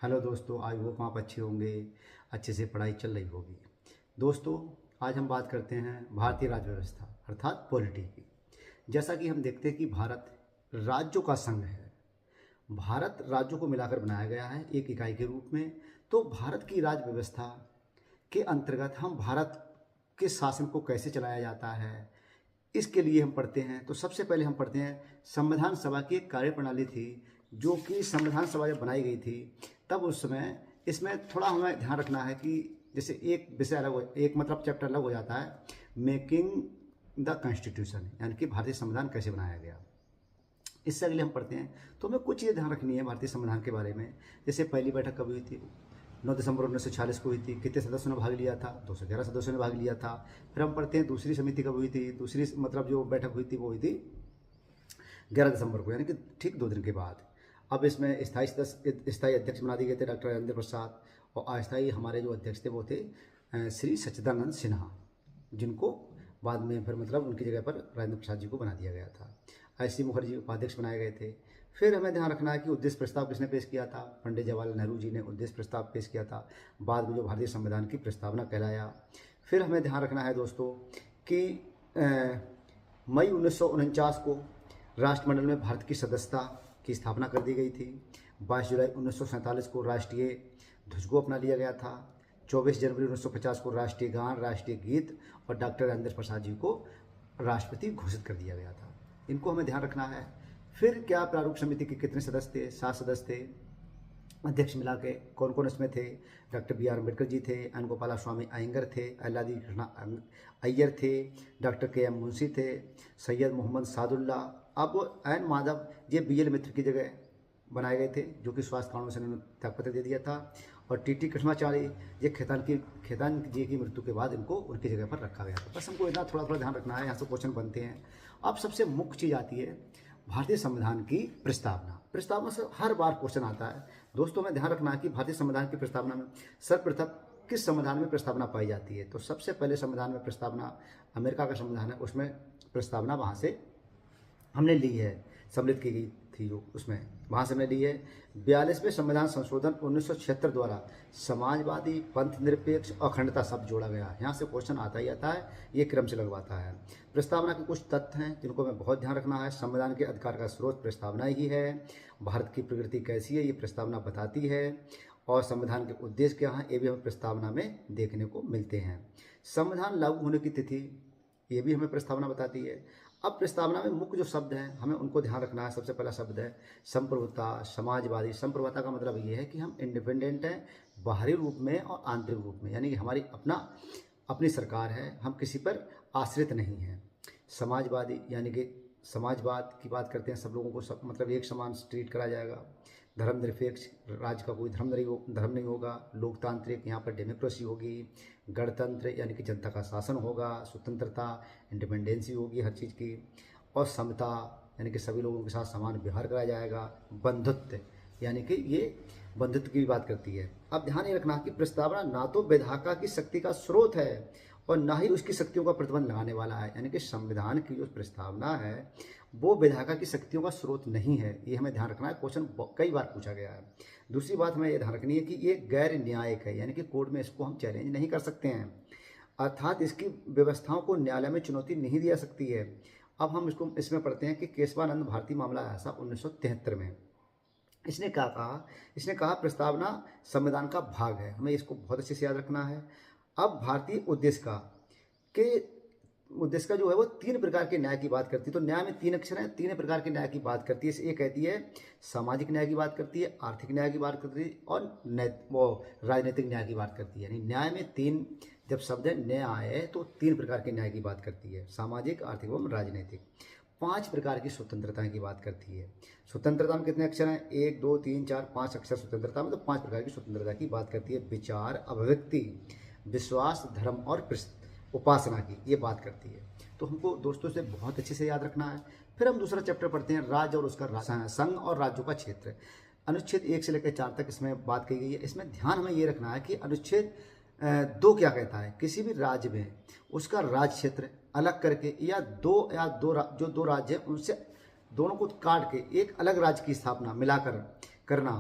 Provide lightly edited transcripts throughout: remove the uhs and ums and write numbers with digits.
Hello दोस्तों, I hope आप अच्छे होंगे, अच्छे से पढ़ाई चल रही होगी। दोस्तों, आज हम बात करते हैं भारतीय राज्य व्यवस्था अर्थात पॉलिटी की। जैसा कि हम देखते हैं कि भारत राज्यों का संघ है। भारत राज्यों को मिलाकर बनाया गया है एक इकाई के रूप में। तो भारत की राज्य व्यवस्था के अंतर्गत हम भारत के शासन को कैसे चलाया जाता है, इसके लिए हम पढ़ते हैं। तो सबसे पहले हम पढ़ते हैं संविधान सभा की एक कार्यप्रणाली थी, जो कि संविधान सभा जब बनाई गई थी तब उस समय इसमें थोड़ा हमें ध्यान रखना है कि जैसे एक विषय अलग हो, एक मतलब चैप्टर अलग हो जाता है, मेकिंग द कॉन्स्टिट्यूशन, यानी कि भारतीय संविधान कैसे बनाया गया। इससे अगले हम पढ़ते हैं तो हमें कुछ चीज़ें ध्यान रखनी है भारतीय संविधान के बारे में। जैसे पहली बैठक कब हुई थी? 9 दिसंबर 1946 को हुई थी। कितने सदस्यों ने भाग लिया था? 211 सदस्यों ने भाग लिया था। फिर हम पढ़ते हैं दूसरी समिति कब हुई थी? दूसरी मतलब जो बैठक हुई थी वो हुई थी 11 दिसंबर को, यानी कि ठीक 2 दिन के बाद। अब इसमें स्थायी अध्यक्ष बना दिए गए थे डॉक्टर राजेंद्र प्रसाद, और अस्थायी हमारे जो अध्यक्ष थे वो थे श्री सच्चिदानंद सिन्हा, जिनको बाद में फिर मतलब उनकी जगह पर राजेंद्र प्रसाद जी को बना दिया गया था। ऐसी मुखर्जी उपाध्यक्ष बनाए गए थे। फिर हमें ध्यान रखना है कि उद्देश्य प्रस्ताव किसने पेश किया था? पंडित जवाहरलाल नेहरू जी ने उद्देश्य प्रस्ताव पेश किया था, बाद में जो भारतीय संविधान की प्रस्तावना कहलाया। फिर हमें ध्यान रखना है दोस्तों कि मई 1949 को राष्ट्रमंडल में भारत की सदस्यता की स्थापना कर दी गई थी। 22 जुलाई 1947 को राष्ट्रीय ध्वज को अपना लिया गया था। 24 जनवरी 1950 को राष्ट्रीय गान, राष्ट्रीय गीत और डॉक्टर राजेंद्र प्रसाद जी को राष्ट्रपति घोषित कर दिया गया था। इनको हमें ध्यान रखना है। फिर क्या प्रारूप समिति के कितने सदस्य थे? 7 सदस्य थे। अध्यक्ष मिला के कौन कौन इसमें थे? Doctor B are Ambedkar ji थे, एन गोपाला स्वामी अयंगर थे, अल्लादी कृष्णा अय्यर थे, डॉक्टर के एम मुंशी थे, सैयद मोहम्मद सादुल्ला। अब एन माधव ये बी एल मित्र की जगह बनाए गए थे, जो कि स्वास्थ्य कारणों से उन्होंने त्यागपत्र दे दिया था। और टी टी कृष्णाचार्य ये खेतान जी की मृत्यु के बाद इनको उनकी जगह पर रखा गया था। बस हमको इतना थोड़ा थोड़ा ध्यान रखना है, यहाँ से क्वेश्चन बनते हैं। अब सबसे मुख्य चीज़ आती है भारतीय संविधान की प्रस्तावना। प्रस्तावना से हर बार क्वेश्चन आता है दोस्तों। हमें ध्यान रखना है कि भारतीय संविधान की प्रस्तावना में सर्वप्रथम किस संविधान में प्रस्तावना पाई जाती है? तो सबसे पहले संविधान में प्रस्तावना अमेरिका का संविधान है, उसमें प्रस्तावना वहाँ से हमने ली है, सम्मिलित की गई थी जो उसमें वहाँ से हमने ली है। 42वें संविधान संशोधन 1976 द्वारा समाजवादी, पंथ निरपेक्ष, अखंडता शब्द जोड़ा गया। यहाँ से क्वेश्चन आता ही आता है, ये क्रम से लगवाता है। प्रस्तावना के कुछ तथ्य हैं जिनको हमें बहुत ध्यान रखना है। संविधान के अधिकार का स्रोत प्रस्तावना ही है। भारत की प्रकृति कैसी है ये प्रस्तावना बताती है। और संविधान के उद्देश्य क्या हैं ये भी हमें प्रस्तावना में देखने को मिलते हैं। संविधान लागू होने की तिथि ये भी हमें प्रस्तावना बताती है। अब प्रस्तावना में मुख्य जो शब्द हैं हमें उनको ध्यान रखना है। सबसे पहला शब्द है संप्रभुता, समाजवादी। संप्रभुता का मतलब ये है कि हम इंडिपेंडेंट हैं बाहरी रूप में और आंतरिक रूप में, यानी कि हमारी अपनी सरकार है, हम किसी पर आश्रित नहीं हैं। समाजवादी यानी कि समाजवाद की बात करते हैं, सब लोगों को सब मतलब एक समान ट्रीट करा जाएगा। धर्मनिरपेक्ष, राज्य का कोई धर्म नहीं होगा। लोकतांत्रिक, यहाँ पर डेमोक्रेसी होगी। गणतंत्र यानी कि जनता का शासन होगा। स्वतंत्रता, इंडिपेंडेंसी होगी हर चीज़ की। और समता यानी कि सभी लोगों के साथ समान व्यवहार कराया जाएगा। बंधुत्व यानी कि ये बंधुत्व की भी बात करती है। अब ध्यान ये रखना कि प्रस्तावना ना तो विधायिका की शक्ति का स्रोत है और ना ही उसकी शक्तियों का प्रतिबंध लगाने वाला है, यानी कि संविधान की जो प्रस्तावना है वो विधायिका की शक्तियों का स्रोत नहीं है। ये हमें ध्यान रखना है, क्वेश्चन कई बार पूछा गया है। दूसरी बात हमें ये ध्यान रखनी है कि ये गैर न्यायिक है, यानी कि कोर्ट में इसको हम चैलेंज नहीं कर सकते हैं, अर्थात इसकी व्यवस्थाओं को न्यायालय में चुनौती नहीं दी जा सकती है। अब हम इसमें पढ़ते हैं कि केशवानंद भारती मामला ऐसा 1973 में। इसने क्या कहा? इसने कहा प्रस्तावना संविधान का भाग है, हमें इसको बहुत अच्छे से याद रखना है। अब भारतीय उद्देश्य का जो है वो 3 प्रकार के न्याय की बात करती है। तो न्याय में 3 अक्षर हैं, 3 प्रकार के न्याय की बात करती है। ये कहती है सामाजिक न्याय की बात करती है, आर्थिक न्याय की बात करती है और वो राजनीतिक न्याय की बात करती है। यानी न्याय में 3 जब शब्द है न्याय है तो 3 प्रकार के न्याय की बात करती है, सामाजिक, आर्थिक एवं राजनीतिक। 5 प्रकार की स्वतंत्रता की बात करती है। स्वतंत्रता में कितने अक्षर हैं? 1 2 3 4 5 अक्षर स्वतंत्रता में, तो 5 प्रकार की स्वतंत्रता की बात करती है। विचार, अभिव्यक्ति, विश्वास, धर्म और उपासना की ये बात करती है। तो हमको दोस्तों से बहुत अच्छे से याद रखना है। फिर हम दूसरा चैप्टर पढ़ते हैं, राज्य और उसका संघ और राज्यों का क्षेत्र। अनुच्छेद 1 से लेकर 4 तक इसमें बात की गई है। इसमें ध्यान हमें ये रखना है कि अनुच्छेद 2 क्या कहता है? किसी भी राज्य में उसका राज्य क्षेत्र अलग करके या दो राज्य हैं उनसे दोनों को काट के एक अलग राज्य की स्थापना मिलाकर करना,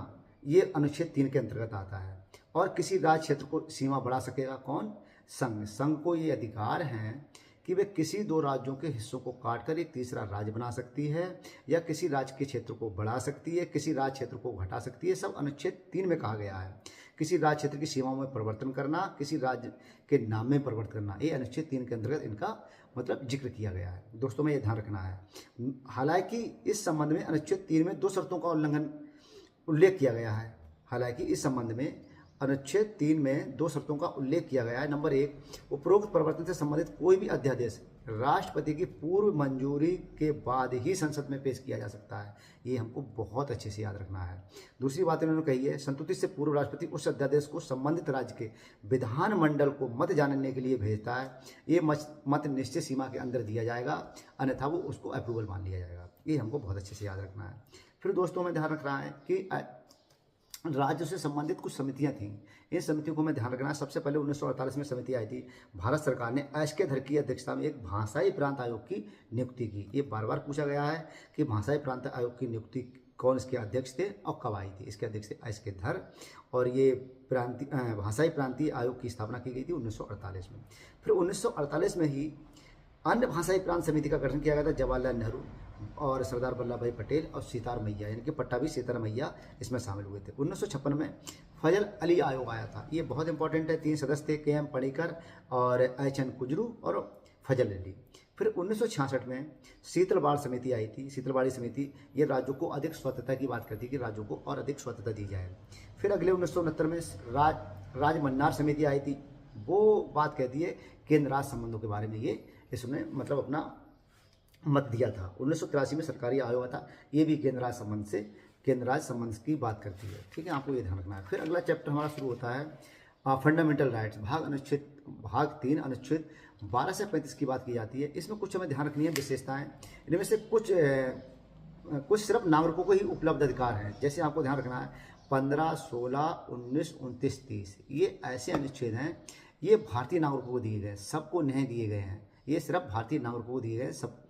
ये अनुच्छेद 3 के अंतर्गत आता है। और किसी राज्य क्षेत्र को सीमा बढ़ा सकेगा कौन? संघ। संघ को ये अधिकार हैं कि वे किसी दो राज्यों के हिस्सों को काटकर एक तीसरा राज्य बना सकती है, या किसी राज्य के क्षेत्र को बढ़ा सकती है, किसी राज्य क्षेत्र को घटा सकती है। सब अनुच्छेद 3 में कहा गया है। किसी राज्य क्षेत्र की सीमाओं में परिवर्तन करना, किसी राज्य के नाम में परिवर्तन करना, ये अनुच्छेद 3 के अंतर्गत इनका मतलब जिक्र किया गया है। दोस्तों में ये ध्यान रखना है। हालांकि इस संबंध में अनुच्छेद 3 में 2 शर्तों का उल्लेख किया गया है। हालांकि इस संबंध में अनुच्छेद 3 में 2 शर्तों का उल्लेख किया गया है। नंबर 1, उपरोक्त परिवर्तन से संबंधित कोई भी अध्यादेश राष्ट्रपति की पूर्व मंजूरी के बाद ही संसद में पेश किया जा सकता है। ये हमको बहुत अच्छे से याद रखना है। दूसरी बात इन्होंने कही है, संतुष्टि से पूर्व राष्ट्रपति उस अध्यादेश को संबंधित राज्य के विधानमंडल को मत जानने के लिए भेजता है। ये मत निश्चित सीमा के अंदर दिया जाएगा, अन्यथा वो उसको अप्रूवल मान लिया जाएगा। ये हमको बहुत अच्छे से याद रखना है। फिर दोस्तों में ध्यान रखना है कि राज्यों से संबंधित कुछ समितियां थीं। इन समितियों को हमें ध्यान रखना है। सबसे पहले 1948 में समिति आई थी। भारत सरकार ने एस.के. धर की अध्यक्षता में एक भाषाई प्रांत आयोग की नियुक्ति की। ये बार बार पूछा गया है कि भाषाई प्रांत आयोग की नियुक्ति कौन इसके अध्यक्ष थे और कब आई थी। इसके अध्यक्ष थे एस.के. धर, और ये भाषाई प्रांतीय आयोग की स्थापना की गई थी 1948 में। फिर 1948 में ही अन्य भाषाई प्रांत समिति का गठन किया गया था। जवाहरलाल नेहरू और सरदार वल्लभ भाई पटेल और सीतार मैया, यानी कि पट्टाभी सीतार मैया इसमें शामिल हुए थे। 1956 में फजल अली आयोग आया था। ये बहुत इंपॉर्टेंट है। 3 सदस्य थे, के.एम. पणिकर और एच.एन. कुजरू और फजल अली। फिर 1966 में शीतल बाड़ समिति आई थी। शीतल बाड़ी समिति ये राज्यों को अधिक स्वतंत्रता की बात करती है कि राज्यों को और अधिक स्वतंत्रता दी जाए। फिर अगले 1969 में राज मन्नार समिति आई थी। वो बात कहती है केंद्र राज्य संबंधों के बारे में। ये इसमें मतलब अपना मत दिया था। 1983 में सरकारी आयोग था। ये भी केंद्र राज्य संबंध की बात करती है। ठीक है, आपको ये ध्यान रखना है। फिर अगला चैप्टर हमारा शुरू होता है फंडामेंटल राइट्स। भाग 3 अनुच्छेद 12 से 35 की बात की जाती है। इसमें कुछ हमें ध्यान रखनी है विशेषताएं। इनमें से कुछ सिर्फ नागरिकों को ही उपलब्ध अधिकार हैं। जैसे आपको ध्यान रखना है 15, 16, 19, 29, 30 ये ऐसे अनुच्छेद हैं, ये भारतीय नागरिकों को दिए गए, सबको नहीं दिए गए हैं। ये सिर्फ भारतीय नागरिकों को दिए गए सब।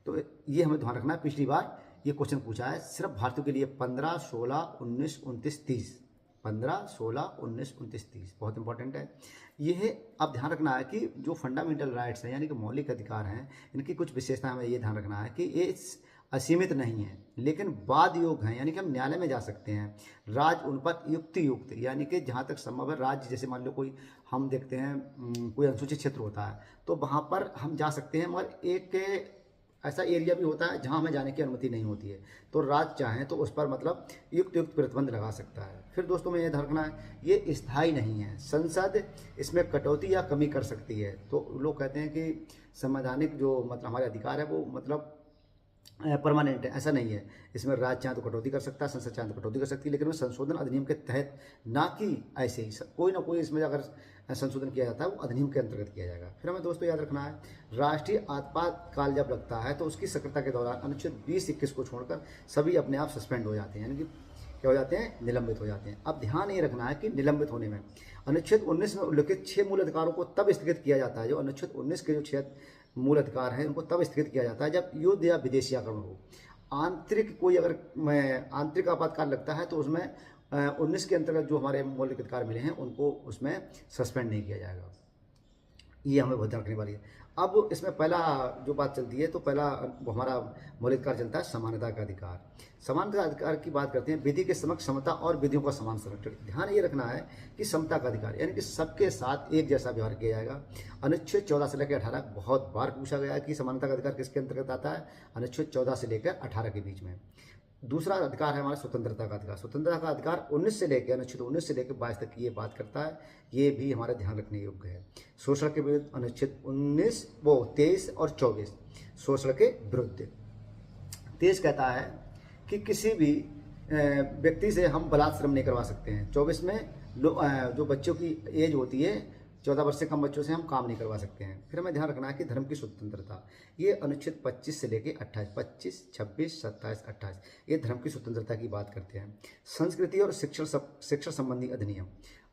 तो ये हमें ध्यान रखना है। पिछली बार ये क्वेश्चन पूछा है सिर्फ भारतीयों के लिए 15, 16, 19, 29, 30। 15, 16, 19, 29, 30 बहुत इंपॉर्टेंट है। ये अब ध्यान रखना है कि जो फंडामेंटल राइट्स हैं यानी कि मौलिक अधिकार हैं, इनकी कुछ विशेषताएं हमें ये ध्यान रखना है कि ये असीमित नहीं है, लेकिन वाद योग हैं, यानी कि हम न्यायालय में जा सकते हैं। राज्य उन पर युक्त यानी कि जहाँ तक संभव है राज्य, जैसे मान लो कोई हम देखते हैं कोई अनुसूचित क्षेत्र होता है तो वहाँ पर हम जा सकते हैं, मगर एक ऐसा एरिया भी होता है जहाँ हमें जाने की अनुमति नहीं होती है, तो राज्य चाहें तो उस पर मतलब युक्त प्रतिबंध लगा सकता है। फिर दोस्तों में ये ध्यान रखना है ये स्थायी नहीं है, संसद इसमें कटौती या कमी कर सकती है। तो लोग कहते हैं कि संवैधानिक जो मतलब हमारे अधिकार है वो मतलब परमानेंट है, ऐसा नहीं है। इसमें राज्य चाहे तो कटौती कर सकता है, संसद चाहे तो कटौती कर सकती है, लेकिन वो संशोधन अधिनियम के तहत, ना कि ऐसे ही कोई ना कोई इसमें अगर संशोधन किया जाता है वो अधिनियम के अंतर्गत किया जाएगा। फिर हमें दोस्तों याद रखना है राष्ट्रीय आपातकाल जब लगता है तो उसकी सक्रियता के दौरान अनुच्छेद 20-21 को छोड़कर सभी अपने आप सस्पेंड हो जाते हैं, यानी कि क्या हो जाते हैं, निलंबित हो जाते हैं। अब ध्यान ये रखना है कि निलंबित होने में अनुच्छेद 19 में उल्लिखित 6 मूल अधिकारों को तब स्थगित किया जाता है, जो अनुच्छेद 19 के जो 6 मूल अधिकार हैं उनको तब स्थगित किया जाता है जब युद्ध या विदेशी आक्रमण हो। आंतरिक कोई अगर आंतरिक आपातकाल लगता है तो उसमें 19 के अंतर्गत जो हमारे मौलिक अधिकार मिले हैं उनको उसमें सस्पेंड नहीं किया जाएगा। ये हमें बहुत ध्यान रखने वाली है। अब इसमें पहला जो बात चलती है तो पहला हमारा मौलिक अधिकार चलता है समानता का अधिकार। समानता अधिकार की बात करते हैं, विधि के समक्ष समता और विधियों का समान संरक्षण। ध्यान ये रखना है कि समता का अधिकार यानी कि सबके साथ एक जैसा व्यवहार किया जाएगा। अनुच्छेद 14 से लेकर 18 बहुत बार पूछा गया है कि समानता का अधिकार किसके अंतर्गत आता है, अनुच्छेद 14 से लेकर 18 के बीच में। दूसरा अधिकार है हमारा स्वतंत्रता का अधिकार। स्वतंत्रता का अधिकार 19 से लेकर अनुच्छेद 19 से लेकर 22 तक की ये बात करता है, ये भी हमारे ध्यान रखने योग्य है। शोषण के विरुद्ध अनुच्छेद 23 और 24 शोषण के विरुद्ध। 23 कहता है कि किसी भी व्यक्ति से हम बलात्कार श्रम नहीं करवा सकते हैं। 24 में जो बच्चों की एज होती है 14 वर्ष से कम बच्चों से हम काम नहीं करवा सकते हैं। फिर हमें ध्यान रखना है कि धर्म की स्वतंत्रता, ये अनुच्छेद 25 से लेकर 28, 25, 26, 27, 28 ये धर्म की स्वतंत्रता की बात करते हैं। संस्कृति और शिक्षण संबंधी अधिनियम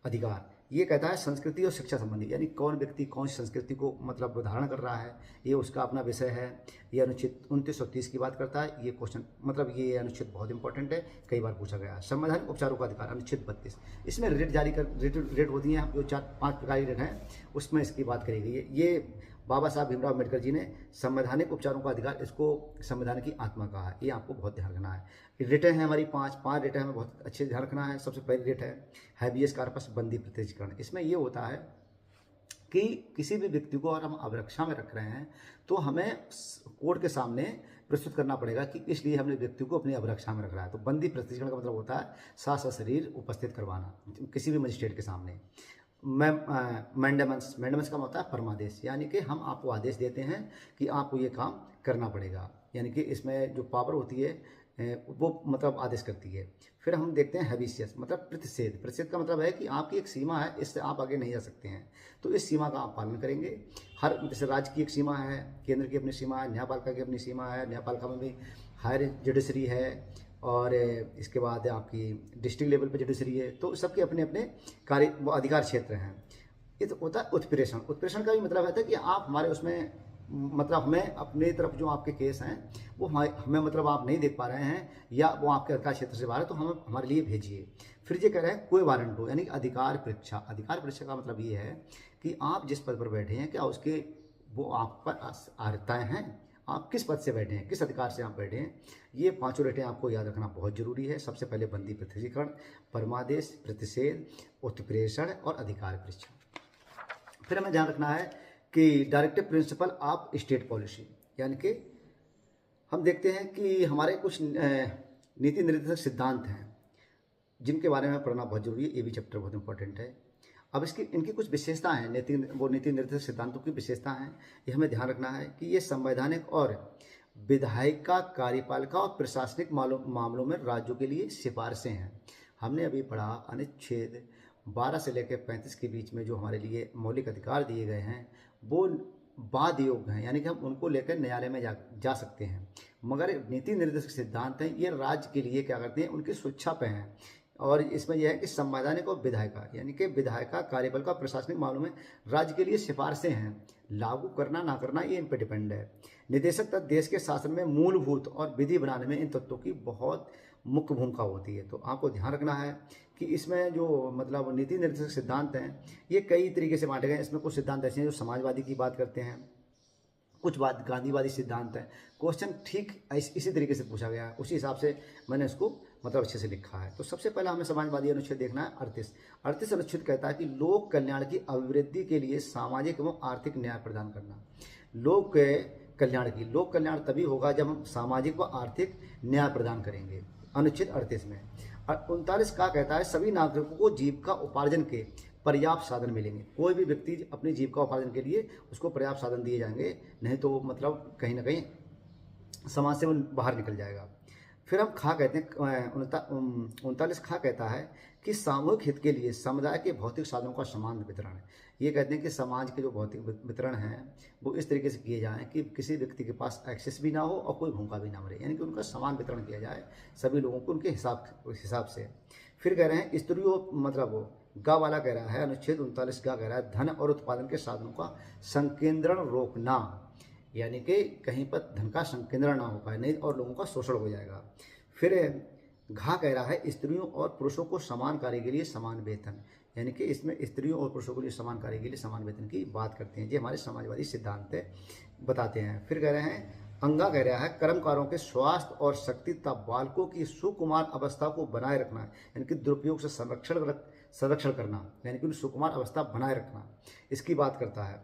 अधिकार, ये कहता है संस्कृति और शिक्षा संबंधी, यानी कौन व्यक्ति कौन सी संस्कृति को मतलब धारण कर रहा है, ये उसका अपना विषय है। ये अनुच्छेद 29 और 30 की बात करता है। ये क्वेश्चन मतलब ये अनुच्छेद बहुत इंपॉर्टेंट है, कई बार पूछा गया है। संवैधानिक उपचारों का अधिकार अनुच्छेद 32, इसमें रेट जारी कर रेट होती हैं जो 4-5 प्रकार की रेट हैं, उसमें इसकी बात करी गई है। ये बाबा साहब भीमराव अम्बेडकर जी ने संवैधानिक उपचारों का अधिकार, इसको संविधान की आत्मा कहा है। ये आपको बहुत ध्यान रखना है। रेटें हैं हमारी पाँच रेटें हमें बहुत अच्छे ध्यान रखना है। सबसे पहली रेट है हैबियस कार्पस, बंदी प्रत्यक्षीकरण। इसमें ये होता है कि किसी भी व्यक्ति को अगर हम अभिरक्षा में रख रहे हैं तो हमें कोर्ट के सामने प्रस्तुत करना पड़ेगा कि इसलिए हमने व्यक्ति को अपनी अभिरक्षा में रख रहा है। तो बंदी प्रत्यक्षीकरण का मतलब होता है साथ शरीर उपस्थित करवाना किसी भी मजिस्ट्रेट के सामने। मैंडेमंस का मतलब होता है परमादेश, यानी कि हम आपको आदेश देते हैं कि आपको ये काम करना पड़ेगा, यानी कि इसमें जो पावर होती है वो मतलब आदेश करती है। फिर हम देखते हैं हैबिशियस, मतलब प्रतिषेध का मतलब है कि आपकी एक सीमा है, इससे आप आगे नहीं जा सकते हैं, तो इस सीमा का आप पालन करेंगे। हर जैसे राज्य की एक सीमा है, केंद्र की अपनी सीमा है, न्यायपालिका की अपनी सीमा है, न्यायपालिका में भी हायर जुडिशरी है, और इसके बाद आपकी डिस्ट्रिक्ट लेवल पे जुडिशरी है, तो सबके अपने अपने कार्य वो अधिकार क्षेत्र हैं। ये तो होता है उत्प्रेषण का भी मतलब है कि आप हमारे उसमें मतलब हमें अपनी तरफ जो आपके केस हैं वो हमें मतलब आप नहीं देख पा रहे हैं या वो आपके अधिकार क्षेत्र से बाहर है, तो हम हमारे लिए भेजिए। फिर ये कह रहे हैं कोई वारंट हो, यानी अधिकार परीक्षा का मतलब ये है कि आप जिस पद पर बैठे हैं क्या उसके वो आप पर अर्हताएँ हैं, आप किस पद से बैठे हैं, किस अधिकार से आप बैठे हैं। ये पांचों रेटें आपको याद रखना बहुत जरूरी है। सबसे पहले बंदी प्रत्यक्षीकरण, परमादेश, प्रतिषेध, उत्प्रेषण और अधिकार परीक्षा। फिर हमें ध्यान रखना है कि directive principle of state policy, यानी कि हम देखते हैं कि हमारे कुछ नीति निर्देशक सिद्धांत हैं जिनके बारे में पढ़ना बहुत जरूरी है। ये भी चैप्टर बहुत इंपॉर्टेंट है। अब इनकी कुछ विशेषता हैं, नीति निर्देशक सिद्धांतों की विशेषता हैं, ये हमें ध्यान रखना है कि ये संवैधानिक और विधायिका, कार्यपालिका और प्रशासनिक मामलों में राज्यों के लिए सिफारिशें हैं। हमने अभी पढ़ा अनुच्छेद 12 से लेकर 35 के बीच में जो हमारे लिए मौलिक अधिकार दिए गए हैं वो वाद योग्य हैं, यानी कि हम उनको लेकर न्यायालय में जा सकते हैं। मगर नीति निर्देशक सिद्धांत हैं ये राज्य के लिए क्या करते हैं, उनकी सुरक्षा पे हैं। और इसमें यह है कि संवैधानिक और विधायिका, यानी कि विधायिका, कार्यपालिका, प्रशासनिक मामलों में राज्य के लिए सिफारिशें हैं, लागू करना ना करना ये इन पर डिपेंड है। निदेशक तत्व देश के शासन में मूलभूत और विधि बनाने में इन तत्वों की बहुत मुख्य भूमिका होती है। तो आपको ध्यान रखना है कि इसमें जो मतलब नीति निर्देशक सिद्धांत हैं ये कई तरीके से बांटे गए हैं। इसमें कुछ सिद्धांत ऐसे हैं जो समाजवादी की बात करते हैं, कुछ बात गांधीवादी सिद्धांत है। क्वेश्चन ठीक इसी तरीके से पूछा गया है, उसी हिसाब से मैंने इसको मतलब अच्छे से लिखा है। तो सबसे पहला हमें समाजवादी अनुच्छेद देखना है 38 अनुच्छेद कहता है कि लोक कल्याण की अभिवृद्धि के लिए सामाजिक एवं आर्थिक न्याय प्रदान करना। लोक कल्याण तभी होगा जब हम सामाजिक व आर्थिक न्याय प्रदान करेंगे, अनुच्छेद 38 में। और 39 का कहता है सभी नागरिकों को जीविका उपार्जन के पर्याप्त साधन मिलेंगे। कोई भी व्यक्ति अपनी जीविका उपार्जन के लिए उसको पर्याप्त साधन दिए जाएंगे, नहीं तो मतलब कहीं ना कहीं समाज से वो बाहर निकल जाएगा। फिर हम खा कहते हैं 39 खा कहता है कि सामूहिक हित के लिए समुदाय के भौतिक साधनों का समान वितरण है। ये कहते हैं कि समाज के जो भौतिक वितरण हैं वो इस तरीके से किए जाएं कि किसी व्यक्ति के पास एक्सेस भी ना हो और कोई भूखा भी ना मरे, यानी कि उनका समान वितरण किया जाए सभी लोगों को उनके हिसाब से। फिर कह रहे हैं स्त्रियों मतलब गा वाला कह रहा है, अनुच्छेद 39 गा कह रहा है धन और उत्पादन के साधनों का संकेंद्रण रोकना, यानी कि कहीं पर धन का संकेंद्रण ना हो पाए, नहीं और लोगों का शोषण हो जाएगा। फिर घा कह रहा है स्त्रियों और पुरुषों को समान कार्य के लिए समान वेतन, यानी कि इसमें स्त्रियों और पुरुषों के लिए समान कार्य के लिए समान वेतन की बात करते हैं। ये हमारे समाजवादी सिद्धांत बताते हैं। फिर कह रहे हैं अंगा कह रहा है कर्मकारों के स्वास्थ्य और शक्ति तथा बालकों की सुकुमार अवस्था को बनाए रखना, यानी कि दुरुपयोग से संरक्षण करना, यानी कि उनकी सुकुमार अवस्था बनाए रखना, इसकी बात करता है।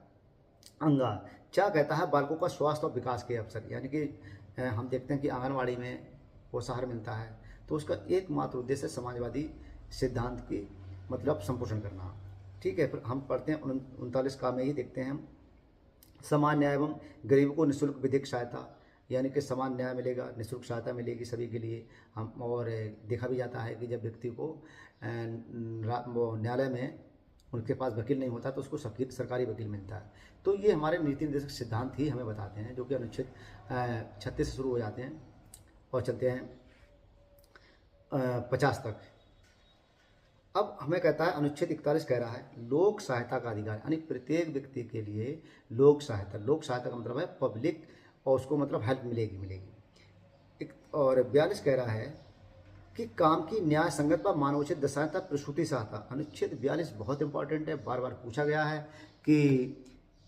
अंगा क्या कहता है बालकों का स्वास्थ्य और विकास के अवसर, यानी कि हम देखते हैं कि आंगनवाड़ी में पोषाहार मिलता है, तो उसका एकमात्र उद्देश्य समाजवादी सिद्धांत की मतलब संपोषण करना। ठीक है, फिर हम पढ़ते हैं 39 का में ही देखते हैं हम समान न्याय एवं गरीबों को निःशुल्क विधिक सहायता, यानी कि समान न्याय मिलेगा, निःशुल्क सहायता मिलेगी सभी के लिए। हम और देखा भी जाता है कि जब व्यक्ति को न्यायालय में उनके पास वकील नहीं होता तो उसको सरकारी वकील मिलता है। तो ये हमारे नीति निर्देशक सिद्धांत ही हमें बताते हैं, जो कि अनुच्छेद 36 से शुरू हो जाते हैं और चलते हैं 50 तक। अब हमें कहता है अनुच्छेद 41 कह रहा है लोक सहायता का अधिकार, यानी प्रत्येक व्यक्ति के लिए लोक सहायता का मतलब है पब्लिक, और उसको मतलब हेल्प मिलेगी। और 42 कह रहा है कि काम की न्याय संगत व मानवोचित सहायता प्रसूति सहायता। अनुच्छेद 42 बहुत इंपॉर्टेंट है, बार बार पूछा गया है कि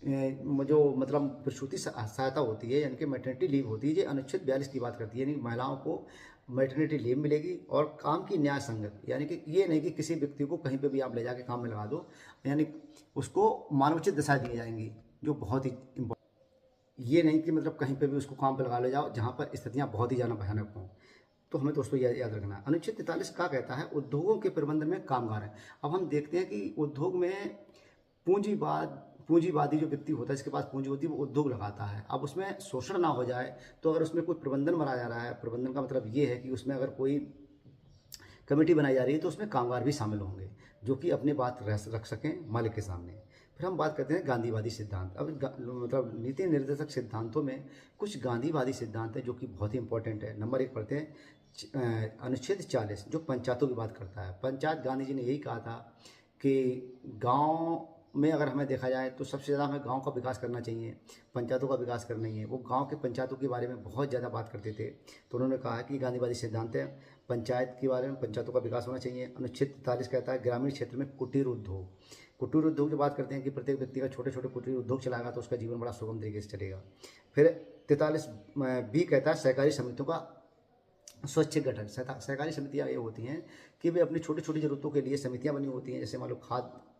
जो मतलब प्रसूति सहायता होती है यानी कि मैटरनिटी लीव होती है, ये अनुच्छेद 42 की बात करती है, यानी महिलाओं को मैटरनिटी लीव मिलेगी। और काम की न्याय संगत, यानी कि ये नहीं कि किसी व्यक्ति को कहीं पे भी आप ले जाके काम में लगा दो, यानी उसको मानवोचित दशाएं दी जाएंगी, जो बहुत ही ये नहीं कि मतलब कहीं पे भी उसको काम पे लगा ले जाओ जहाँ पर स्थितियाँ बहुत ही ज़्यादा भयानक हों। तो हमें दोस्तों याद रखना है। अनुच्छेद 43 का कहता है उद्योगों के प्रबंधन में कामगार हैं। अब हम देखते हैं कि उद्योग में पूंजीवादी जो व्यक्ति होता है, जिसके पास पूंजी होती है, वो उद्योग लगाता है। अब उसमें शोषण ना हो जाए, तो अगर उसमें कोई प्रबंधन बनाया जा रहा है, प्रबंधन का मतलब ये है कि उसमें अगर कोई कमेटी बनाई जा रही है तो उसमें कामगार भी शामिल होंगे, जो कि अपनी बात रख सकें मालिक के सामने। फिर हम बात करते हैं गांधीवादी सिद्धांत। अब मतलब नीति निर्देशक सिद्धांतों में कुछ गांधीवादी सिद्धांत है जो कि बहुत ही इंपॉर्टेंट है। नंबर 1 पढ़ते हैं अनुच्छेद 40 जो पंचायतों की बात करता है। पंचायत, गांधी जी ने यही कहा था कि गांव में अगर हमें देखा जाए तो सबसे ज़्यादा हमें गांव का विकास करना चाहिए, पंचायतों का विकास करना ही है। वो गांव के पंचायतों के बारे में बहुत ज़्यादा बात करते थे, तो उन्होंने कहा कि गांधीवादी सिद्धांत है, पंचायत के बारे में, पंचायतों का विकास होना चाहिए। अनुच्छेद 43 कहता है ग्रामीण क्षेत्र में कुटीर उद्योग जो बात करते हैं कि प्रत्येक व्यक्ति का छोटे छोटे कुटीर उद्योग चलाएगा तो उसका जीवन बड़ा सुगम तरीके से चलेगा। फिर 43 बी कहता है सहकारी समितियों का स्वैच्छिक गठन। सहकारी समितियाँ ये होती हैं कि वे अपनी छोटी छोटी ज़रूरतों के लिए समितियाँ बनी होती हैं, जैसे मान लो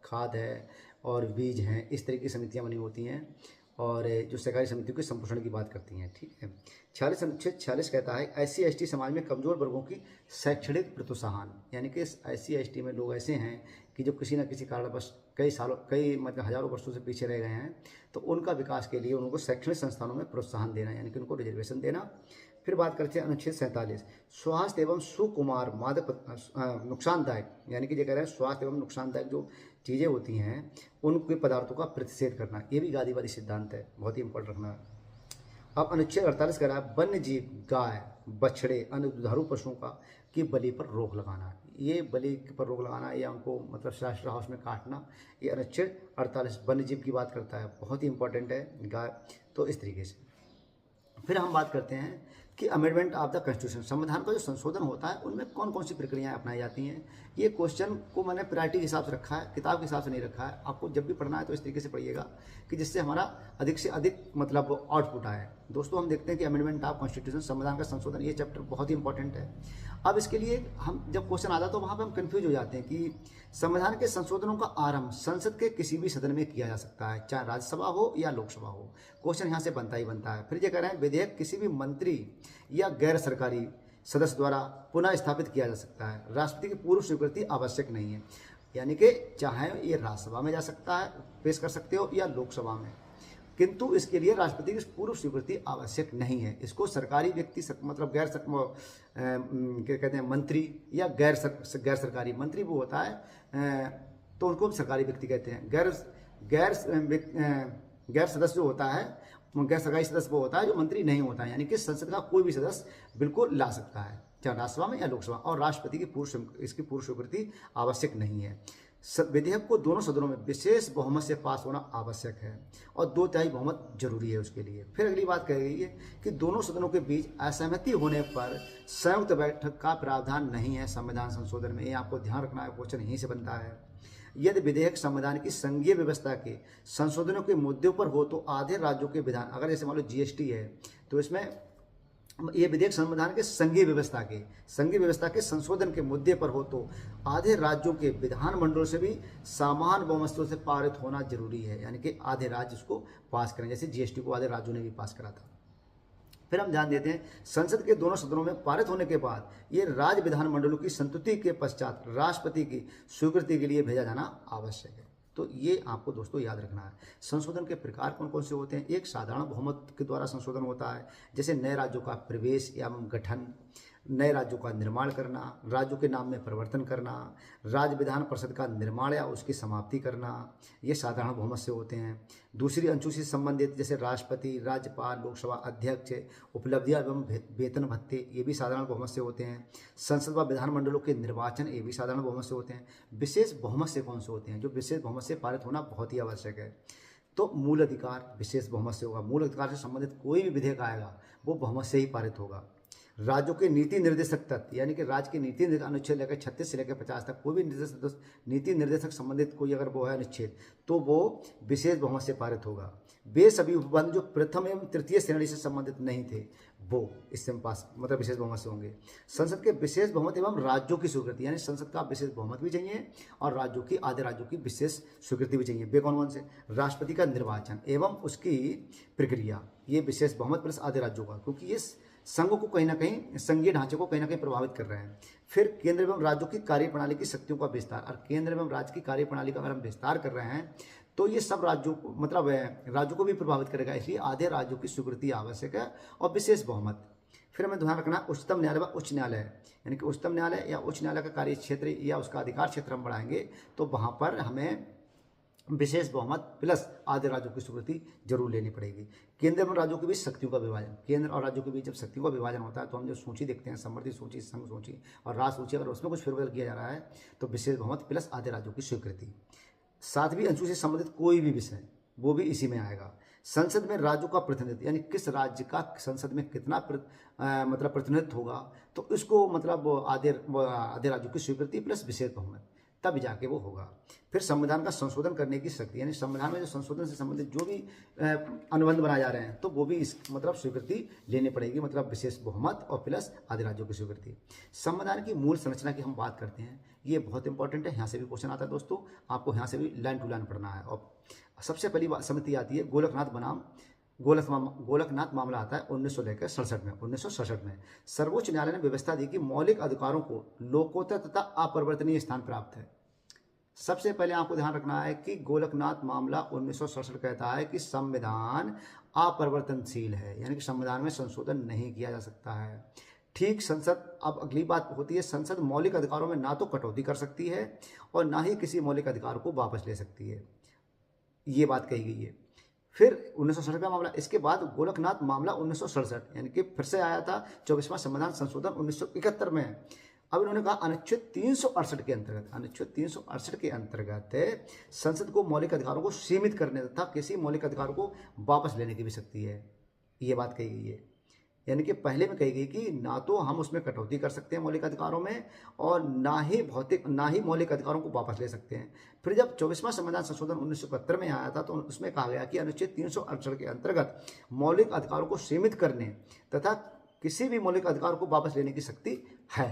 खाद है और बीज हैं, इस तरह की समितियाँ बनी होती हैं, और जो सहकारी समितियों के संपोषण की बात करती हैं। ठीक है। 46 अनुच्छेद 46 कहता है SC/ST समाज में कमजोर वर्गों की शैक्षणिक प्रोत्साहन, यानी कि SC/ST में लोग ऐसे हैं कि जो किसी न किसी कारणवश कई मतलब हजारों वर्षों से पीछे रह गए हैं, तो उनका विकास के लिए उनको शैक्षणिक संस्थानों में प्रोत्साहन देना, यानी कि उनको रिजर्वेशन देना। फिर बात करते हैं अनुच्छेद 47 स्वास्थ्य एवं सुकुमार मादक नुकसानदायक, यानी कि ये कह रहे हैं स्वास्थ्य एवं नुकसानदायक जो चीज़ें होती हैं उनके पदार्थों का प्रतिषेध करना। ये भी गांधीवादी सिद्धांत है, बहुत ही इंपॉर्टेंट रखना है। अब अनुच्छेद 48 कह रहा है वन्य जीव, गाय, बछड़े, अन्य दुधारू पशुओं का की बलि पर रोक लगाना। ये बलि पर रोक लगाना या उनको मतलब स्लॉटर हाउस में काटना, ये अनुच्छेद 48 वन्य जीव की बात करता है, बहुत ही इंपॉर्टेंट है गाय। तो इस तरीके से फिर हम बात करते हैं कि अमेंडमेंट ऑफ द कॉन्स्टिट्यूशन, संविधान का जो संशोधन होता है उनमें कौन कौन सी प्रक्रियाएं अपनाई जाती हैं। ये क्वेश्चन को मैंने प्रायोरिटी के हिसाब से रखा है, किताब के हिसाब से नहीं रखा है। आपको जब भी पढ़ना है तो इस तरीके से पढ़िएगा कि जिससे हमारा अधिक से अधिक मतलब आउटपुट आए। दोस्तों हम देखते हैं कि अमेंडमेंट ऑफ कॉन्स्टिट्यूशन, संविधान का संशोधन, ये चैप्टर बहुत ही इंपॉर्टेंट है। अब इसके लिए हम जब क्वेश्चन आता है तो वहाँ पर हम कन्फ्यूज हो जाते हैं कि संविधान के संशोधनों का आरंभ संसद के किसी भी सदन में किया जा सकता है, चाहे राज्यसभा हो या लोकसभा हो। क्वेश्चन यहाँ से बनता ही बनता है। फिर ये कह रहे हैं विधेयक किसी भी मंत्री या गैर सरकारी सदस्य द्वारा पुनः स्थापित किया जा सकता है, राष्ट्रपति की पूर्व स्वीकृति आवश्यक नहीं है, यानी कि चाहे ये राज्यसभा में जा सकता है, पेश कर सकते हो, या लोकसभा में, किंतु इसके लिए राष्ट्रपति की पूर्व स्वीकृति आवश्यक नहीं है। इसको सरकारी व्यक्ति मतलब क्या कहते हैं मंत्री या गैर सरकारी, मंत्री वो होता है तो उनको सरकारी व्यक्ति कहते हैं। गैर सदस्य जो होता है, गैर सरकारी सदस्य वो होता है जो मंत्री नहीं होता है, यानी कि संसद का कोई भी सदस्य बिल्कुल ला सकता है, चाहे राज्यसभा में या लोकसभा, और राष्ट्रपति की इसकी पूर्व स्वीकृति आवश्यक नहीं है। विधेयक को दोनों सदनों में विशेष बहुमत से पास होना आवश्यक है और 2/3 बहुमत जरूरी है उसके लिए। फिर अगली बात कह गई है कि दोनों सदनों के बीच असहमति होने पर संयुक्त बैठक का प्रावधान नहीं है संविधान संशोधन में। ये आपको ध्यान रखना है, क्वेश्चन यहीं से बनता है। यदि विधेयक संविधान की संघीय व्यवस्था के संशोधनों के मुद्दों पर हो तो आधे राज्यों के विधान, अगर जैसे मान लो GST है तो इसमें ये विधेयक संविधान के संघीय व्यवस्था के संशोधन के मुद्दे पर हो तो आधे राज्यों के विधानमंडलों से भी समान बहुमत से पारित होना जरूरी है, यानी कि आधे राज्य इसको पास करें, जैसे GST को आधे राज्यों ने भी पास करा था। फिर हम ध्यान देते हैं संसद के दोनों सदनों में पारित होने के बाद ये राज्य विधानमंडलों की संतुति के पश्चात राष्ट्रपति की स्वीकृति के लिए भेजा जाना आवश्यक है। तो ये आपको दोस्तों याद रखना है। संशोधन के प्रकार कौन कौन से होते हैं। एक साधारण बहुमत के द्वारा संशोधन होता है, जैसे नए राज्यों का प्रवेश एवं गठन, नए राज्यों का निर्माण करना, राज्यों के नाम में परिवर्तन करना, राज्य विधान परिषद का निर्माण या उसकी समाप्ति करना, ये साधारण बहुमत से होते हैं। दूसरी अनुसूची से संबंधित जैसे राष्ट्रपति, राज्यपाल, लोकसभा अध्यक्ष, उपलब्धियां एवं वेतन भत्ते, ये भी साधारण बहुमत से होते हैं। संसद व विधानमंडलों के निर्वाचन, ये भी साधारण बहुमत से होते हैं। विशेष बहुमत से कौन से होते हैं? जो विशेष बहुमत से पारित होना बहुत ही आवश्यक है। तो मूल अधिकार विशेष बहुमत से होगा। मूल अधिकार से संबंधित कोई भी विधेयक आएगा वो बहुमत से ही पारित होगा। राज्यों के नीति निर्देशक तत्व, यानी कि राज्य के नीति अनुच्छेद लेकर 36 से लेकर 50 तक कोई भी नीति निर्देशक संबंधित कोई अगर वो है अनुच्छेद, तो वो विशेष बहुमत से पारित होगा। वे सभी उपबंध जो प्रथम एवं तृतीय श्रेणी से संबंधित नहीं थे वो इससे पास मतलब विशेष बहुमत से होंगे। संसद के विशेष बहुमत एवं राज्यों की स्वीकृति, यानी संसद का विशेष बहुमत भी चाहिए और राज्यों की आधे राज्यों की विशेष स्वीकृति भी चाहिए। वे कौन कौन से? राष्ट्रपति का निर्वाचन एवं उसकी प्रक्रिया, ये विशेष बहुमत प्लस आधे राज्यों का, क्योंकि ये संघ को कहीं ना कहीं, संघीय ढांचे को कहीं ना कहीं प्रभावित कर रहे हैं। फिर केंद्र एवं राज्यों की कार्यप्रणाली की शक्तियों का विस्तार, और केंद्र एवं राज्य की कार्यप्रणाली का अगर हम विस्तार कर रहे हैं तो ये सब राज्यों को मतलब राज्यों को भी प्रभावित करेगा, इसलिए आधे राज्यों की स्वीकृति आवश्यक है और विशेष बहुमत। फिर हमें ध्यान रखना उच्चतम न्यायालय व उच्च न्यायालय, यानी कि उच्चतम न्यायालय या उच्च न्यायालय का कार्य क्षेत्र या उसका अधिकार क्षेत्र हम बढ़ाएंगे तो वहाँ पर हमें विशेष बहुमत प्लस आधे राज्यों की स्वीकृति जरूर लेनी पड़ेगी। केंद्र एवं राज्यों के बीच शक्तियों का विभाजन, केंद्र और राज्यों के बीच जब शक्तियों का विभाजन होता है तो हम जो सूची देखते हैं, समवर्ती सूची, संघ सूची और राज्य सूची, अगर उसमें कुछ फेरबदल किया जा रहा है तो विशेष बहुमत प्लस आधे राज्यों की स्वीकृति। 7वीं अनुसूची से संबंधित कोई भी विषय वो भी इसी में आएगा। संसद में राज्यों का प्रतिनिधित्व, यानी किस राज्य का संसद में कितना मतलब प्रतिनिधित्व होगा, तो इसको मतलब आधे राज्यों की स्वीकृति प्लस विशेष बहुमत, तब जाके वो होगा। फिर संविधान का संशोधन करने की शक्ति, यानी संविधान में जो संशोधन से संबंधित जो भी अनुबंध बनाए जा रहे हैं तो वो भी इस मतलब स्वीकृति लेनी पड़ेगी, मतलब विशेष बहुमत और प्लस आधे राज्यों की स्वीकृति। संविधान की मूल संरचना की हम बात करते हैं, ये बहुत इंपॉर्टेंट है, यहाँ से भी क्वेश्चन आता है दोस्तों, आपको यहाँ से भी लाइन टू लाइन पढ़ना है। और सबसे पहली समिति आती है गोलकनाथ बनाम गोलकनाथ मामला आता है 1967 में। सर्वोच्च न्यायालय ने व्यवस्था दी कि मौलिक अधिकारों को लोकोत्तर तथा अपरिवर्तनीय स्थान प्राप्त है। सबसे पहले आपको ध्यान रखना है कि गोलकनाथ मामला 1967 कहता है कि संविधान अपरिवर्तनशील है, यानी कि संविधान में संशोधन नहीं किया जा सकता है। ठीक संसद, अब अगली बात होती है, संसद मौलिक अधिकारों में ना तो कटौती कर सकती है और ना ही किसी मौलिक अधिकार को वापस ले सकती है, ये बात कही गई है। फिर 1967 का मामला, इसके बाद गोलकनाथ मामला 1967, यानी कि फिर से आया था 24वां संविधान संशोधन 1971 में। अब इन्होंने कहा अनुच्छेद 368 के अंतर्गत संसद को मौलिक अधिकारों को सीमित करने तथा किसी मौलिक अधिकार को वापस लेने की भी शक्ति है, ये बात कही गई है। यानी कि पहले में कही गई कि ना तो हम उसमें कटौती कर सकते हैं मौलिक अधिकारों में और ना ही मौलिक अधिकारों को वापस ले सकते हैं। फिर जब 24वां संविधान संशोधन 1971 में आया था तो उसमें कहा गया कि अनुच्छेद 368 के अंतर्गत मौलिक अधिकारों को सीमित करने तथा किसी भी मौलिक अधिकार को वापस लेने की शक्ति है,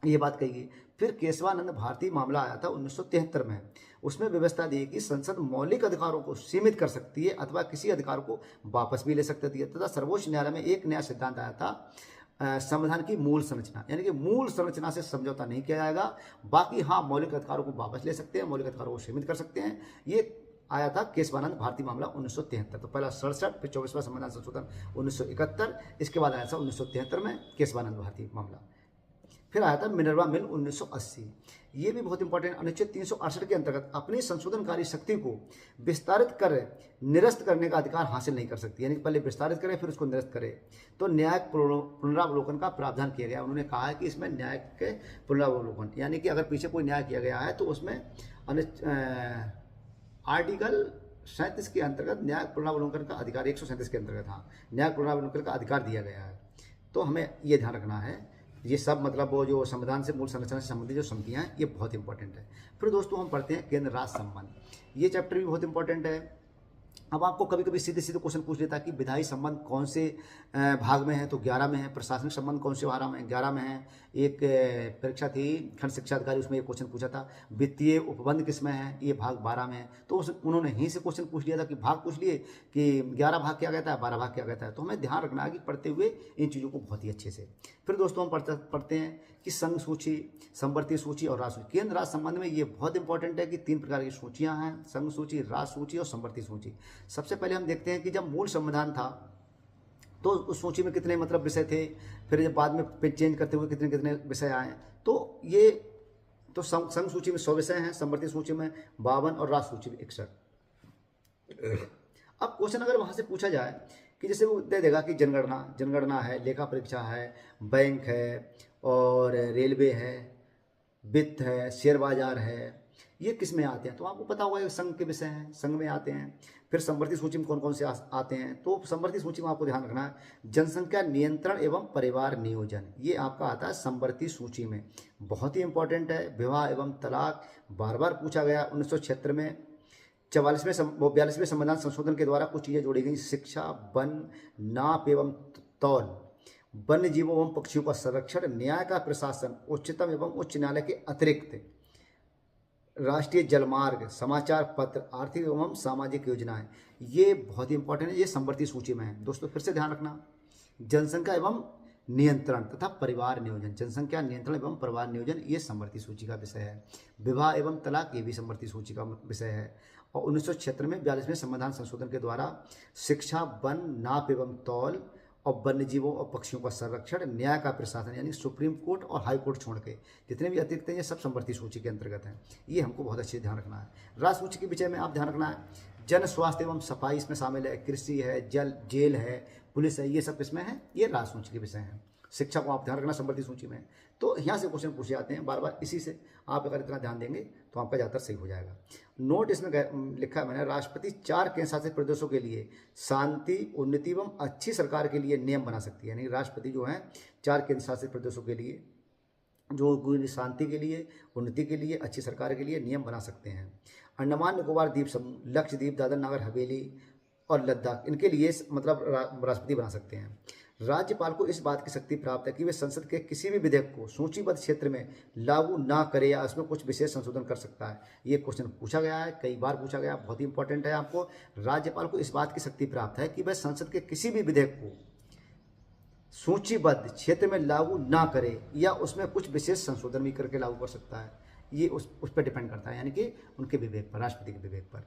ये बात कही गई। फिर केशवानंद भारती मामला आया था 1973 में, उसमें व्यवस्था दी कि संसद मौलिक अधिकारों को सीमित कर सकती है अथवा किसी अधिकार को वापस भी ले सकती है। तथा सर्वोच्च न्यायालय में एक नया सिद्धांत आया था संविधान की मूल संरचना, यानी कि मूल संरचना से समझौता नहीं किया जाएगा, बाकी हाँ मौलिक अधिकारों को वापस ले सकते हैं, मौलिक अधिकारों को सीमित कर सकते हैं। ये आया था केशवानंद भारती मामला 1973। तो पहला 67, फिर 24वां संविधान संशोधन 1971, इसके बाद आया था 1973 में केशवानंद भारती मामला। फिर आया था मिनर्वा मिल 1980, ये भी बहुत इंपॉर्टेंट। अनुच्छेद 368 के अंतर्गत अपनी संशोधनकारी शक्ति को विस्तारित कर निरस्त करने का अधिकार हासिल नहीं कर सकती, यानी पहले विस्तारित करे फिर उसको निरस्त करे। तो न्यायिक पुनरावलोकन का प्रावधान किया गया। उन्होंने कहा है कि इसमें न्यायिक के पुनरावलोकन, यानी कि अगर पीछे कोई न्याय किया गया है तो उसमें आर्टिकल 37 के अंतर्गत न्याय पुनरावलोकन का अधिकार, 137 के अंतर्गत हाँ न्याय पुनरावलोकन का अधिकार दिया गया है। तो हमें ये ध्यान रखना है, ये सब मतलब वो जो संविधान से मूल संरचना से संबंधित जो समितियाँ हैं ये बहुत इंपॉर्टेंट है। फिर दोस्तों हम पढ़ते हैं केंद्र राज्य संबंध, ये चैप्टर भी बहुत इंपॉर्टेंट है। अब आपको कभी कभी सीधे सीधे क्वेश्चन पूछ लेता है कि विधायी संबंध कौन से भाग में है, तो 11 में है। प्रशासनिक संबंध कौन से भाग में, 11 में है। एक परीक्षा थी खंड शिक्षा अधिकारी, उसमें एक क्वेश्चन पूछा था वित्तीय उपबंध किस में है, ये भाग 12 में है। तो उन्होंने यहीं से क्वेश्चन पूछ लिया था कि भाग पूछ लिए कि 11 भाग क्या कहता है, 12 भाग क्या कहता है। तो हमें ध्यान रखना है कि पढ़ते हुए इन चीज़ों को बहुत ही अच्छे से। फिर दोस्तों हम पढ़ते हैं कि संघ सूची, संवर्ती सूची और राज सूची। केंद्र राज्य संबंध में ये बहुत इंपॉर्टेंट है कि 3 प्रकार की सूचियाँ हैं, संघ सूची, राज सूची और संवर्ती सूची। सबसे पहले हम देखते हैं कि जब मूल संविधान था तो उस सूची में कितने मतलब विषय थे, फिर जब बाद में पेज चेंज करते हुए कितने कितने विषय आए। तो ये तो संघ सूची में 100 विषय हैं, समवर्ती सूची में 52 और राज्य सूची में 61। अब क्वेश्चन अगर वहाँ से पूछा जाए कि जैसे वो दे देगा कि जनगणना है, लेखा परीक्षा है, बैंक है और रेलवे है, वित्त है, शेयर बाजार है, ये किस में आते हैं, तो आपको पता होगा ये संघ के विषय हैं, संघ में आते हैं। फिर समवर्ती सूची में कौन कौन से आते हैं, तो समवर्ती सूची में आपको ध्यान रखना है जनसंख्या नियंत्रण एवं परिवार नियोजन, ये आपका आता है समवर्ती सूची में, बहुत ही इंपॉर्टेंट है। विवाह एवं तलाक बार बार पूछा गया। 1976 में 42वें संविधान संशोधन के द्वारा कुछ चीज़ें जोड़ी गई, शिक्षा, वन, नाप एवं तौल, वन्य जीवों एवं पक्षियों का संरक्षण, न्याय का प्रशासन, उच्चतम एवं उच्च न्यायालय के अतिरिक्त राष्ट्रीय जलमार्ग, समाचार पत्र, आर्थिक एवं सामाजिक योजनाएं, ये बहुत ही इंपॉर्टेंट है, ये समवर्ती सूची में है। दोस्तों फिर से ध्यान रखना, जनसंख्या एवं नियंत्रण तथा परिवार नियोजन, जनसंख्या नियंत्रण एवं परिवार नियोजन ये समवर्ती सूची का विषय है। विवाह एवं तलाक ये भी समवर्ती सूची का विषय है। और 1976 में 42वें संविधान संशोधन के द्वारा शिक्षा, वन, नाप एवं तौल और वन्य जीवों और पक्षियों का संरक्षण, न्याय का प्रशासन, यानी सुप्रीम कोर्ट और हाई कोर्ट छोड़ के जितने भी अतिरिक्त हैं ये सब समवर्ती सूची के अंतर्गत हैं। ये हमको बहुत अच्छे से ध्यान रखना है। राज्य सूची के विषय में आप ध्यान रखना है, जन स्वास्थ्य एवं सफाई इसमें शामिल है, कृषि है, जेल है, पुलिस है, ये सब किसमें है, ये राज्य सूची के विषय हैं। शिक्षा को आप ध्यान रखना समवर्ती सूची में। तो यहाँ से क्वेश्चन पूछे जाते हैं बार बार, इसी से आप अगर इतना ध्यान देंगे तो आपका ज़्यादातर सही हो जाएगा। नोट इसमें लिखा है मैंने, राष्ट्रपति 4 केंद्र शासित प्रदेशों के लिए शांति, उन्नति एवं अच्छी सरकार के लिए नियम बना सकती है। यानी राष्ट्रपति जो है 4 केंद्र शासित प्रदेशों के लिए जो शांति के लिए, उन्नति के लिए, अच्छी सरकार के लिए नियम बना सकते हैं। अंडमान निकोबार द्वीप समूह, लक्षद्वीप, दादर नगर हवेली और लद्दाख, इनके लिए मतलब राष्ट्रपति बना सकते हैं। राज्यपाल को इस बात की शक्ति प्राप्त है कि वे संसद के किसी भी विधेयक को सूचीबद्ध क्षेत्र में लागू ना करे या उसमें कुछ विशेष संशोधन कर सकता है। ये क्वेश्चन पूछा गया है, कई बार पूछा गया, बहुत ही इंपॉर्टेंट है आपको। राज्यपाल को इस बात की शक्ति प्राप्त है कि वह संसद के किसी भी विधेयक को सूचीबद्ध क्षेत्र में लागू ना करे या उसमें कुछ विशेष संशोधन भी करके लागू कर सकता है। ये उस पर डिपेंड करता है, यानी कि उनके विवेक पर, राष्ट्रपति के विवेक पर।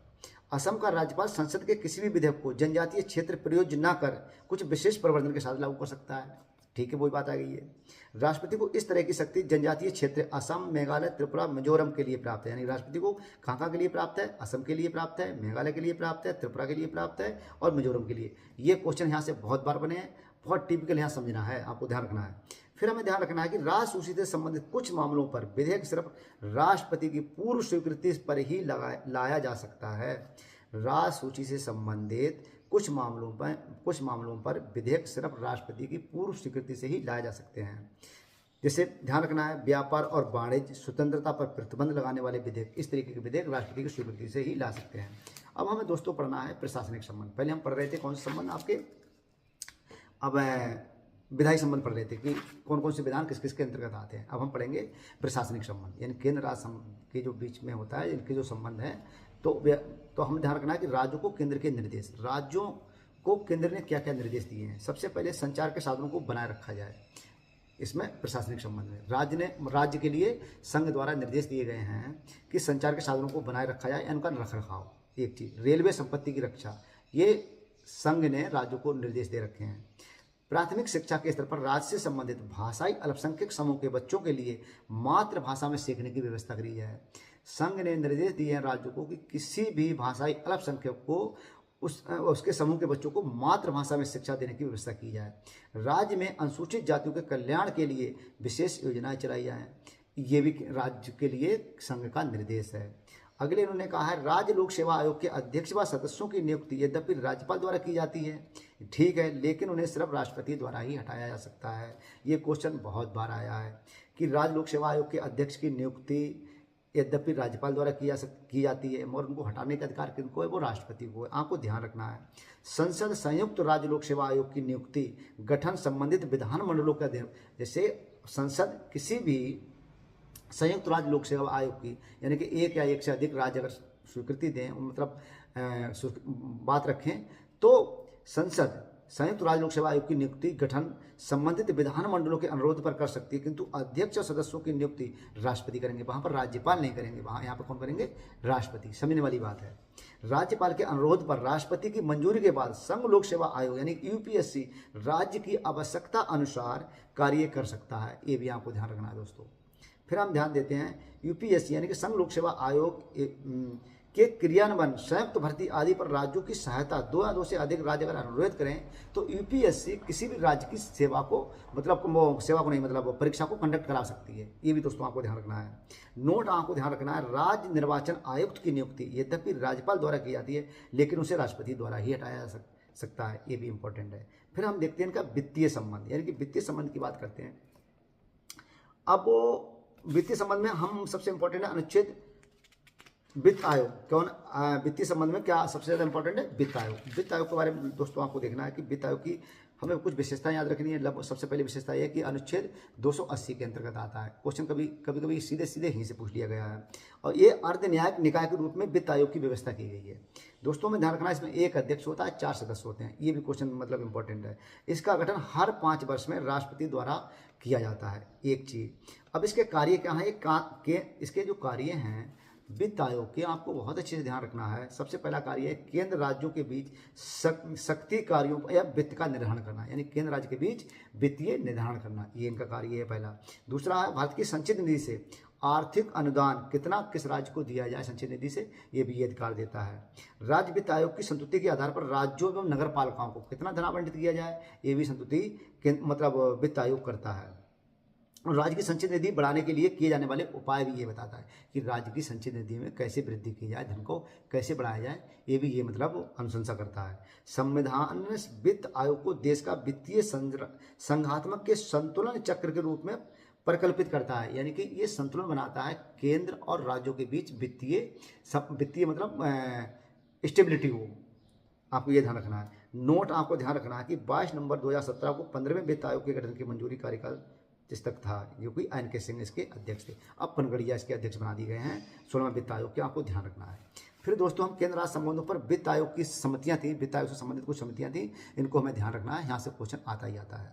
असम का राज्यपाल संसद के किसी भी विधेयक को जनजातीय क्षेत्र प्रयोज्य न कर कुछ विशेष प्रवर्धन के साथ लागू कर सकता है। ठीक है, वही बात आ गई है। राष्ट्रपति को इस तरह की शक्ति जनजातीय क्षेत्र असम, मेघालय, त्रिपुरा, मिजोरम के लिए प्राप्त है। यानी राष्ट्रपति को कहाँ के लिए प्राप्त है, असम के लिए प्राप्त है, मेघालय के लिए प्राप्त है, त्रिपुरा के लिए प्राप्त है और मिजोरम के लिए। ये क्वेश्चन यहाँ से बहुत बार बने हैं, बहुत टिपिकल यहाँ समझना है, आपको ध्यान रखना है। फिर हमें ध्यान रखना है कि राज्य सूची से संबंधित कुछ मामलों पर विधेयक सिर्फ राष्ट्रपति की पूर्व स्वीकृति पर ही लाया जा सकता है। राज्य सूची से संबंधित कुछ मामलों पर विधेयक सिर्फ राष्ट्रपति की पूर्व स्वीकृति से ही लाए जा सकते हैं। जैसे ध्यान रखना है, व्यापार और वाणिज्य स्वतंत्रता पर प्रतिबंध लगाने वाले विधेयक, इस तरीके के विधेयक राष्ट्रपति की स्वीकृति से ही ला सकते हैं। अब हमें दोस्तों पढ़ना है प्रशासनिक संबंध। पहले हम पढ़ रहे थे कौन से संबंध आपके, अब विधायी संबंध पढ़ रहे थे कि कौन कौन से विधान किस किस के अंतर्गत आते हैं। अब हम पढ़ेंगे प्रशासनिक संबंध, यानी केंद्र राज्य के जो बीच में होता है, इनके जो संबंध है। तो हमें ध्यान रखना है कि राज्यों को केंद्र के निर्देश, राज्यों को केंद्र ने क्या क्या निर्देश दिए हैं। सबसे पहले संचार के साधनों को बनाए रखा जाए, इसमें प्रशासनिक संबंध में राज्य के लिए संघ द्वारा निर्देश दिए गए हैं कि संचार के साधनों को बनाए रखा जाए, इनका रख रखाव। एक चीज़, रेलवे संपत्ति की रक्षा, ये संघ ने राज्यों को निर्देश दे रखे हैं। प्राथमिक शिक्षा के स्तर पर राज्य से संबंधित भाषाई अल्पसंख्यक समूह के बच्चों के लिए मातृभाषा में सीखने की व्यवस्था करी जाए। संघ ने निर्देश दिए हैं राज्यों को कि किसी भी भाषाई अल्पसंख्यक को उसके समूह के बच्चों को मातृभाषा में शिक्षा देने की व्यवस्था की जाए। राज्य में अनुसूचित जातियों के कल्याण के लिए विशेष योजनाएं चलाई जाएं, ये भी राज्य के लिए संघ का निर्देश है। अगले इन्होंने कहा है, राज्य लोक सेवा आयोग के अध्यक्ष व सदस्यों की नियुक्ति यद्यपि राज्यपाल द्वारा की जाती है, ठीक है, लेकिन उन्हें सिर्फ राष्ट्रपति द्वारा ही हटाया जा सकता है। ये क्वेश्चन बहुत बार आया है कि राज्य लोक सेवा आयोग के अध्यक्ष की नियुक्ति यद्यपि राज्यपाल द्वारा की जाती है, मगर उनको हटाने का अधिकार किनको है, वो राष्ट्रपति को है। आपको ध्यान रखना है, संसद संयुक्त राज्य लोक सेवा आयोग की नियुक्ति गठन संबंधित विधानमंडलों का अध्ययन, जैसे संसद किसी भी संयुक्त राज्य लोक सेवा आयोग की, यानी कि एक या एक से अधिक राज्य अगर स्वीकृति दें, मतलब बात रखें, तो संसद संयुक्त राज्य लोक सेवा आयोग की नियुक्ति गठन संबंधित विधानमंडलों के अनुरोध पर कर सकती है, किंतु अध्यक्ष और सदस्यों की नियुक्ति राष्ट्रपति करेंगे। वहां पर राज्यपाल नहीं करेंगे, वहां यहाँ पर कौन करेंगे? राष्ट्रपति। समझने वाली बात है। राज्यपाल के अनुरोध पर राष्ट्रपति की मंजूरी के बाद संघ लोक सेवा आयोग यानी यूपीएससी राज्य की आवश्यकता अनुसार कार्य कर सकता है। ये भी आपको ध्यान रखना है दोस्तों। फिर हम ध्यान देते हैं यूपीएससी यानी कि संघ लोक सेवा आयोग के क्रियान्वयन, संयुक्त भर्ती आदि पर राज्यों की सहायता 2 या 2 से अधिक राज्य अगर अनुरोध करें तो यूपीएससी किसी भी राज्य की सेवा को मतलब परीक्षा को कंडक्ट करा सकती है। ये भी दोस्तों आपको ध्यान रखना है। नोट आपको ध्यान रखना है, राज्य निर्वाचन आयुक्त की नियुक्ति यद्यपि राज्यपाल द्वारा की जाती है लेकिन उसे राष्ट्रपति द्वारा ही हटाया जा सकता है। ये भी इंपॉर्टेंट है। फिर हम देखते हैं इनका वित्तीय संबंध, यानी कि वित्तीय संबंध की बात करते हैं। अब वित्तीय संबंध में हम सबसे इंपॉर्टेंट है अनुच्छेद वित्त आयोग। कौन वित्तीय संबंध में क्या सबसे ज़्यादा इंपॉर्टेंट है? वित्त आयोग। वित्त आयोग के बारे में दोस्तों आपको देखना है कि वित्त आयोग की हमें कुछ विशेषताएं याद रखनी है। सबसे पहली विशेषता यह है कि अनुच्छेद 280 के अंतर्गत आता है। क्वेश्चन कभी सीधे ही से पूछ लिया गया है और ये अर्ध न्यायिक निकाय के रूप में वित्त आयोग की व्यवस्था की गई है। दोस्तों में ध्यान रखना है, इसमें एक अध्यक्ष होता है, 4 सदस्य होते हैं। ये भी क्वेश्चन मतलब इंपॉर्टेंट है। इसका गठन हर 5 वर्ष में राष्ट्रपति द्वारा किया जाता है। एक चीज, अब इसके कार्य क्या है? इसके जो कार्य हैं वित्त आयोग के आपको बहुत अच्छे से ध्यान रखना है। सबसे पहला कार्य है केंद्र राज्यों के बीच शक्ति कार्यों या वित्त का निर्धारण करना, यानी केंद्र राज्य के बीच वित्तीय निर्धारण करना, ये इनका कार्य है पहला। दूसरा है भारत की संचित निधि से आर्थिक अनुदान कितना किस राज्य को दिया जाए संचित निधि से, ये भी ये अधिकार देता है। राज्य वित्त आयोग की संतुष्टि के आधार पर राज्यों एवं नगर पालिकाओं को कितना धन आवंटित किया जाए, ये भी संतुष्टि मतलब वित्त आयोग करता है। और राज्य की संचित निधि बढ़ाने के लिए किए जाने वाले उपाय भी ये बताता है कि राज्य की संचित निधि में कैसे वृद्धि की जाए, धन को कैसे बढ़ाया जाए, ये भी ये मतलब अनुशंसा करता है। संविधान वित्त आयोग को देश का वित्तीय संघात्मक के संतुलन चक्र के रूप में परिकल्पित करता है, यानी कि ये संतुलन बनाता है केंद्र और राज्यों के बीच वित्तीय मतलब स्टेबिलिटी हो। आपको ये ध्यान रखना है। नोट आपको ध्यान रखना है कि 22 नवंबर 2017 को 15वें वित्त आयोग के गठन की मंजूरी कार्यकाल जिस तक था, जो कि एन.के. सिंह इसके अध्यक्ष थे। अब पनगड़िया इसके अध्यक्ष बना दिए गए हैं 16वें वित्त आयोग के, आपको ध्यान रखना है। फिर दोस्तों हम केंद्र राज्य संबंधों पर वित्त आयोग की समितियां थी, वित्त आयोग से संबंधित कुछ समितियां थी, इनको हमें ध्यान रखना है, यहाँ से क्वेश्चन आता ही आता है।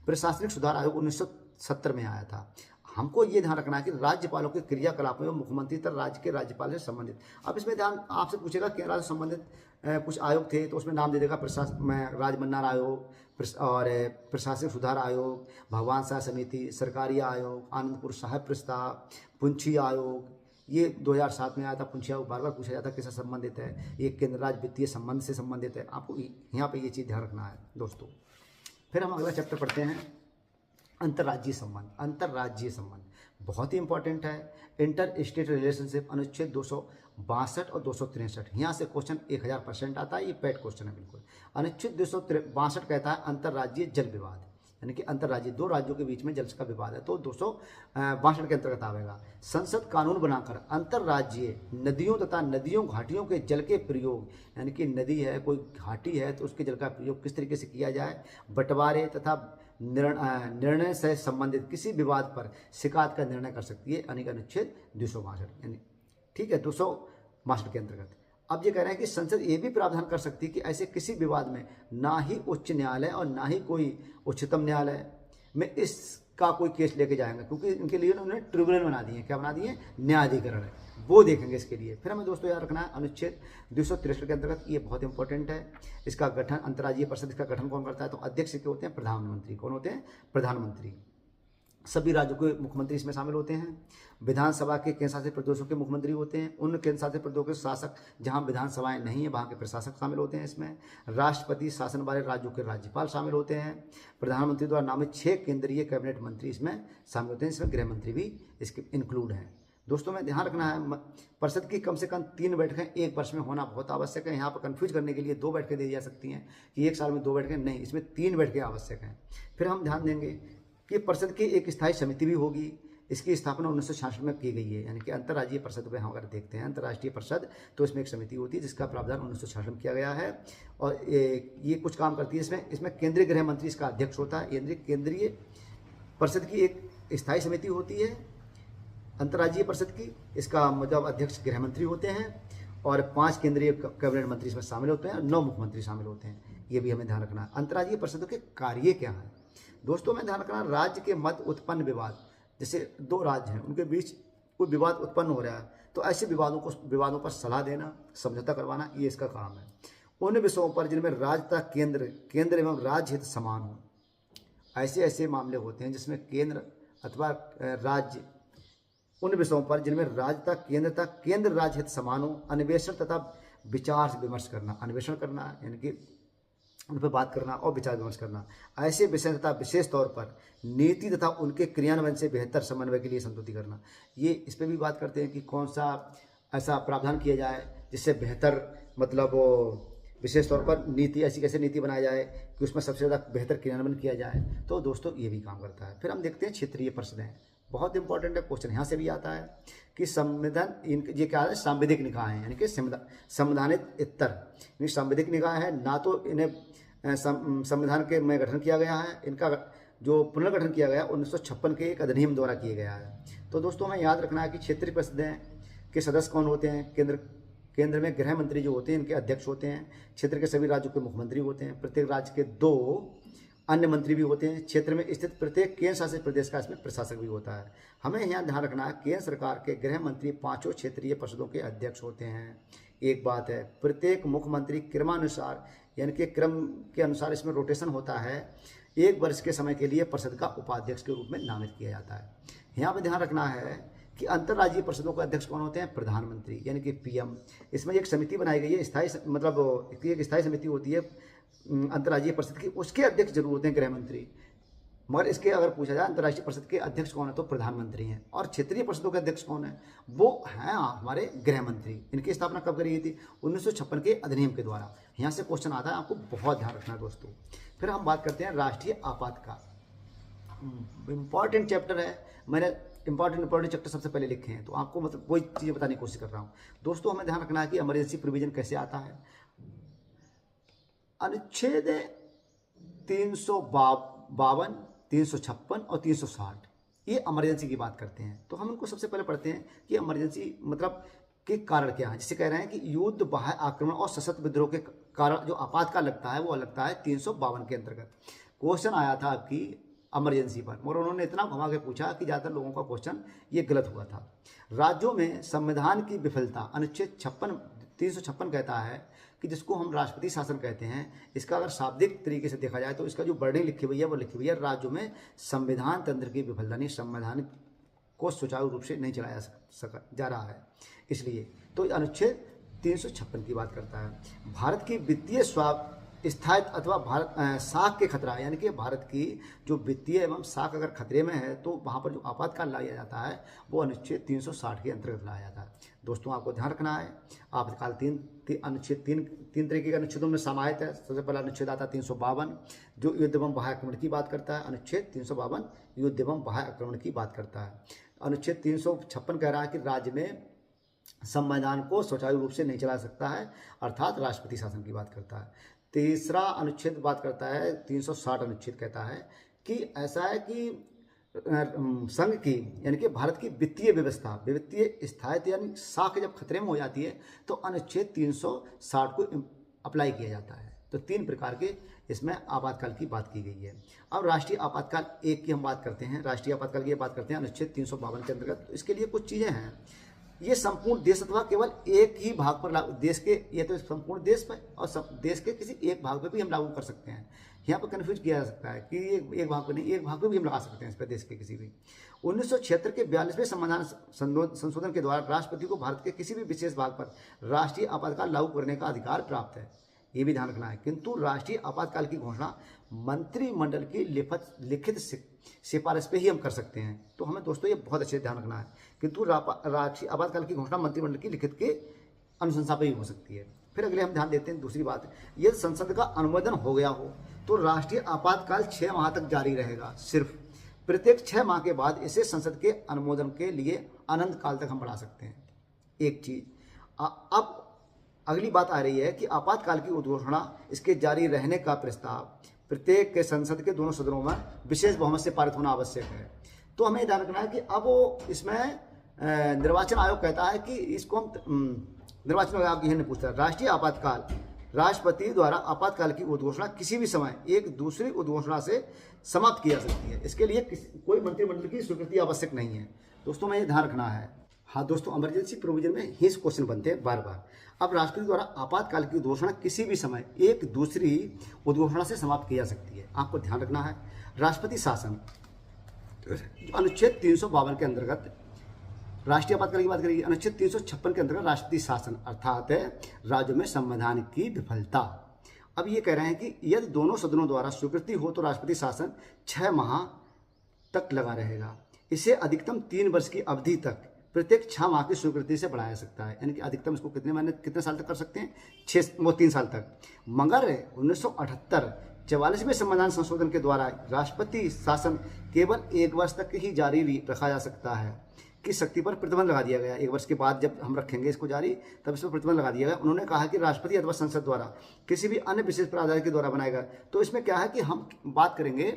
प्रशासनिक सुधार आयोग 1970 में आया था। हमको ये ध्यान रखना है कि राज्यपालों के क्रियाकलापों में मुख्यमंत्री तक राज्य के राज्यपाल से संबंधित। अब इसमें ध्यान आपसे पूछेगा केंद्र राज्य से संबंधित कुछ आयोग थे तो उसमें नाम दे देगा राजमन्नार आयोग और प्रशासनिक सुधार आयोग, भगवान शाह समिति, सरकारी आयोग, आनंदपुर साहिब प्रस्ताव, पुंछी आयोग, ये 2007 में आया था। पुंछी आयोग बार बार पूछा जाता है किससे संबंधित है, ये केंद्र राज्य वित्तीय संबंध से संबंधित है। आपको यहाँ पे ये चीज़ ध्यान रखना है दोस्तों। फिर हम अगला चैप्टर पढ़ते हैं अंतर्राज्यीय संबंध। अंतर्राज्यीय संबंध बहुत ही इंपॉर्टेंट है। इंटर स्टेट रिलेशनशिप अनुच्छेद 262 और 263, यहाँ से क्वेश्चन 1000% आता है। ये पैट क्वेश्चन है बिल्कुल। अनुच्छेद 262 कहता है अंतर्राज्यीय जल विवाद, यानी कि अंतर्राज्यीय 2 राज्यों के बीच में जल का विवाद है तो 262 के अंतर्गत आवेगा। संसद कानून बनाकर अंतर्राज्यीय नदियों तथा नदियों घाटियों के जल के प्रयोग, यानी कि नदी है कोई घाटी है तो उसके जल का प्रयोग किस तरीके से किया जाए, बंटवारे तथा निर्णय से संबंधित किसी विवाद पर शिकायत का निर्णय कर सकती है, यानी कि अनुच्छेद 262, यानी ठीक है 262 के अंतर्गत। अब ये कह रहे हैं कि संसद ये भी प्रावधान कर सकती है कि ऐसे किसी विवाद में ना ही उच्च न्यायालय और ना ही कोई उच्चतम न्यायालय में इसका कोई केस लेके जाएंगे, क्योंकि इनके लिए उन्होंने ट्रिब्यूनल बना दिए। क्या बना दिए? न्यायाधिकरण है, वो देखेंगे इसके लिए। फिर हमें दोस्तों याद रखना है अनुच्छेद 263 के अंतर्गत, ये बहुत इंपॉर्टेंट है। इसका गठन अंतर्राज्यीय परिषद, इसका गठन कौन करता है? तो अध्यक्ष के होते हैं प्रधानमंत्री। कौन होते हैं? प्रधानमंत्री। सभी राज्यों के मुख्यमंत्री इसमें शामिल होते हैं। विधानसभा के केंद्र शासित प्रदेशों के मुख्यमंत्री होते हैं। उन केंद्र शासित प्रदेशों के शासक जहां विधानसभाएं नहीं है वहां के प्रशासक शामिल होते हैं इसमें। राष्ट्रपति शासन वाले राज्यों के राज्यपाल शामिल होते हैं। प्रधानमंत्री द्वारा नामित 6 केंद्रीय कैबिनेट मंत्री इसमें शामिल होते हैं। इसमें गृह मंत्री भी इसके इंक्लूड हैं। दोस्तों में ध्यान रखना है परिषद की कम से कम 3 बैठकें 1 वर्ष में होना बहुत आवश्यक है। यहाँ पर कंफ्यूज करने के लिए 2 बैठकें दी जा सकती हैं कि 1 साल में 2 बैठकें, नहीं, इसमें 3 बैठकें आवश्यक हैं। फिर हम ध्यान देंगे कि परिषद की एक स्थायी समिति भी होगी। इसकी स्थापना 1966 में की गई है, यानी कि अंतर्राज्यीय परिषद में हम अगर देखते हैं अंतर्राष्ट्रीय परिषद तो इसमें एक समिति होती है जिसका प्रावधान 1966 में किया गया है और ये कुछ काम करती है। इसमें केंद्रीय गृह मंत्री इसका अध्यक्ष होता है। केंद्रीय परिषद की एक स्थायी समिति होती है अंतर्राज्यीय परिषद की, इसका मतलब अध्यक्ष गृह मंत्री होते हैं और 5 केंद्रीय कैबिनेट मंत्री इसमें शामिल होते हैं और 9 मुख्यमंत्री शामिल होते हैं। ये भी हमें ध्यान रखना है। अंतर्राज्यीय परिषदों के कार्य क्या हैं? दोस्तों हमें ध्यान रखना, राज्य के मध्य उत्पन्न विवाद, जैसे दो राज्य हैं उनके बीच कोई विवाद उत्पन्न हो रहा है तो ऐसे विवादों पर सलाह देना, समझौता करवाना, ये इसका काम है। उन विषयों पर जिनमें राज्य तथा केंद्र एवं राज्य हित समान हो, ऐसे मामले होते हैं जिसमें केंद्र अथवा राज्य, उन विषयों पर जिनमें राज्य तथा केंद्र राज्य हित समान हो, अन्वेषण तथा विचार विमर्श करना, अन्वेषण करना यानी कि उन पर बात करना और विचार विमर्श करना। ऐसे विषय तथा विशेष तौर पर नीति तथा उनके क्रियान्वयन से बेहतर समन्वय के लिए संतुष्टि करना। ये इस पर भी बात करते हैं कि कौन सा ऐसा प्रावधान किया जाए जिससे बेहतर, मतलब विशेष तौर पर नीति, ऐसी कैसे नीति बनाई जाए कि उसमें सबसे ज़्यादा बेहतर क्रियान्वयन किया जाए। तो दोस्तों ये भी काम करता है। फिर हम देखते हैं क्षेत्रीय परिषदें, बहुत इंपॉर्टेंट है, क्वेश्चन यहाँ से भी आता है कि संविधान, ये क्या है, सांविधिक निकाय है यानी कि संवैधानिक इतर, सांविधिक निकाय है ना, तो इन्हें संविधान के में गठन किया गया है, इनका जो पुनर्गठन किया गया 1956 के एक अधिनियम द्वारा किया गया है। तो दोस्तों हमें याद रखना है कि क्षेत्रीय परिषदें के सदस्य कौन होते हैं? केंद्र में गृह मंत्री जो होते हैं इनके अध्यक्ष होते हैं, क्षेत्र के सभी राज्यों के मुख्यमंत्री होते हैं, प्रत्येक राज्य के 2 अन्य मंत्री भी होते हैं, क्षेत्र में स्थित प्रत्येक केंद्र शासित प्रदेश का इसमें प्रशासक भी होता है। हमें यहाँ ध्यान रखना है, केंद्र सरकार के गृह मंत्री 5 क्षेत्रीय परिषदों के अध्यक्ष होते हैं। एक बात है, प्रत्येक मुख्यमंत्री क्रमानुसार यानी कि क्रम के अनुसार इसमें रोटेशन होता है, 1 वर्ष के समय के लिए परिषद का उपाध्यक्ष के रूप में नामित किया जाता है। यहाँ पर ध्यान रखना है कि अंतर्राज्यीय परिषदों के अध्यक्ष कौन होते हैं? प्रधानमंत्री यानी कि पीएम। इसमें एक समिति बनाई गई है, स्थायी, मतलब एक स्थायी समिति होती है अंतर्राज्यीय परिषद की, उसके अध्यक्ष जरूर होते हैं गृह मंत्री। मगर इसके अगर पूछा जाए अंतर्राष्ट्रीय परिषद के अध्यक्ष कौन है तो प्रधानमंत्री हैं। और क्षेत्रीय परिषदों के अध्यक्ष कौन है? वो हैं हमारे गृह मंत्री। इनकी स्थापना कब करी गई थी? 1956 के अधिनियम के द्वारा। यहाँ से क्वेश्चन आता है, आपको बहुत ध्यान रखना है दोस्तों। फिर हम बात करते हैं राष्ट्रीय आपातकाल। इंपॉर्टेंट चैप्टर है, मैंने इंपॉर्टेंट चैप्टर सबसे पहले लिखे हैं, तो आपको मतलब कोई चीज़ें बताने की कोशिश कर रहा हूँ। दोस्तों हमें ध्यान रखना है कि इमरजेंसी प्रोविजन कैसे आता है। अनुच्छेद 352, 356 और 360 ये इमरजेंसी की बात करते हैं। तो हम इनको सबसे पहले पढ़ते हैं कि इमरजेंसी मतलब के कारण क्या है। जिसे कह रहे हैं कि युद्ध, बाह्य आक्रमण और सशस्त्र विद्रोह के कारण जो आपातकाल लगता है वो लगता है 352 के अंतर्गत। क्वेश्चन आया था आपकी इमरजेंसी पर, मगर उन्होंने इतना घुमा के पूछा कि ज़्यादातर लोगों का क्वेश्चन ये गलत हुआ था। राज्यों में संविधान की विफलता, अनुच्छेद 356 कहता है कि जिसको हम राष्ट्रपति शासन कहते हैं, इसका अगर शाब्दिक तरीके से देखा जाए तो इसका जो वर्डिंग लिखी हुई है वो लिखी हुई है राज्यों में संविधान तंत्र की विफलता, नहीं संवैधानिक को सुचारू रूप से नहीं चलाया जा रहा है। इसलिए तो अनुच्छेद 356 की बात करता है। भारत की वित्तीय स्थायित्व अथवा भारत साख के खतरा, यानी कि भारत की जो वित्तीय एवं साख अगर खतरे में है तो वहाँ पर जो आपातकाल लाया जाता है वो अनुच्छेद 360 के अंतर्गत लाया जाता है। दोस्तों आपको ध्यान रखना है, आपातकाल अनुच्छेद तीन तरीके के अनुच्छेदों में समाहित है। सबसे पहला अनुच्छेद आता है 352 जो युद्ध एवं बाह्य आक्रमण की बात करता है। अनुच्छेद 352 युद्ध एवं बाह्य आक्रमण की बात करता है। अनुच्छेद 356 कह रहा है कि राज्य में संविधान को सुचारू रूप से नहीं चला सकता है, अर्थात राष्ट्रपति शासन की बात करता है। तीसरा अनुच्छेद बात करता है 360 अनुच्छेद कहता है कि ऐसा है कि संघ की यानी कि भारत की वित्तीय व्यवस्था, वित्तीय स्थायित्व यानी साख जब खतरे में हो जाती है तो अनुच्छेद 360 को अप्लाई किया जाता है। तो 3 प्रकार के इसमें आपातकाल की बात की गई है। अब राष्ट्रीय आपातकाल 1 की हम बात करते हैं। राष्ट्रीय आपातकाल की बात करते हैं अनुच्छेद 352 के अंतर्गत। तो इसके लिए कुछ चीज़ें हैं। ये संपूर्ण देश अथवा केवल एक ही भाग पर लागू, देश के, ये तो संपूर्ण देश पर और देश के किसी एक भाग पर भी हम लागू कर सकते हैं। यहाँ पर कन्फ्यूज किया जा सकता है कि एक भाग पर नहीं, एक भाग पर भी हम लगा सकते हैं इस पर, देश के किसी भी। 1976 के 42वें संविधान संशोधन के द्वारा राष्ट्रपति को भारत के किसी भी विशेष भाग पर राष्ट्रीय आपातकाल लागू करने का अधिकार प्राप्त है, ये भी ध्यान रखना है। किंतु राष्ट्रीय आपातकाल की घोषणा मंत्रिमंडल की लिखित सिफारिश पे ही हम कर सकते हैं। तो हमें दोस्तों ये बहुत अच्छे से ध्यान रखना है, किंतु राष्ट्रीय आपातकाल की घोषणा मंत्रिमंडल की लिखित के अनुशंसा पे ही हो सकती है। फिर अगले हम ध्यान देते हैं दूसरी बात, यदि संसद का अनुमोदन हो गया हो तो राष्ट्रीय आपातकाल 6 माह तक जारी रहेगा सिर्फ। प्रत्येक 6 माह के बाद इसे संसद के अनुमोदन के लिए अनंत काल तक हम बढ़ा सकते हैं। एक चीज, अब अगली बात आ रही है कि आपातकाल की उद्घोषणा, इसके जारी रहने का प्रस्ताव प्रत्येक के संसद के दोनों सदनों में विशेष बहुमत से पारित होना आवश्यक है। तो हमें ध्यान रखना है कि अब इसमें निर्वाचन आयोग कहता है कि इसको हम निर्वाचन आयोग यह नहीं पूछता राष्ट्रीय आपातकाल राष्ट्रपति द्वारा आपातकाल की उद्घोषणा किसी भी समय एक दूसरी उद्घोषणा से समाप्त की जा सकती है। इसके लिए कोई मंत्रिमंडल की स्वीकृति आवश्यक नहीं है। दोस्तों में ये ध्यान रखना है। हाँ दोस्तों, इमरजेंसी प्रोविजन में हिंस क्वेश्चन बनते हैं बार बार। अब राष्ट्रपति द्वारा आपातकाल की उद्घोषणा किसी भी समय एक दूसरी उद्घोषणा से समाप्त की जा सकती है। आपको ध्यान रखना है, राष्ट्रपति शासन अनुच्छेद 352 के अंतर्गत राष्ट्रीय आपातकाल की बात करेगी। अनुच्छेद 356 के अंतर्गत राष्ट्रपति शासन अर्थात राज्यों में संविधान की विफलता। अब ये कह रहे हैं कि यदि दोनों सदनों द्वारा स्वीकृति हो तो राष्ट्रपति शासन 6 माह तक लगा रहेगा। इसे अधिकतम 3 वर्ष की अवधि तक प्रत्येक 6 माह की स्वीकृति से बढ़ाया सकता है। यानी कि अधिकतम इसको कितने साल तक कर सकते हैं? 3 साल तक। मगर 1978 44वें संविधान संशोधन के द्वारा राष्ट्रपति शासन केवल 1 वर्ष तक ही जारी रखा जा सकता है की शक्ति पर प्रतिबंध लगा दिया गया। 1 वर्ष के बाद जब हम रखेंगे इसको जारी, तब इस पर प्रतिबंध लगा दिया गया। उन्होंने कहा कि राष्ट्रपति अथवा संसद द्वारा किसी भी अन्य विशेष प्राधिकार के द्वारा बनाएगा। तो इसमें क्या है कि हम बात करेंगे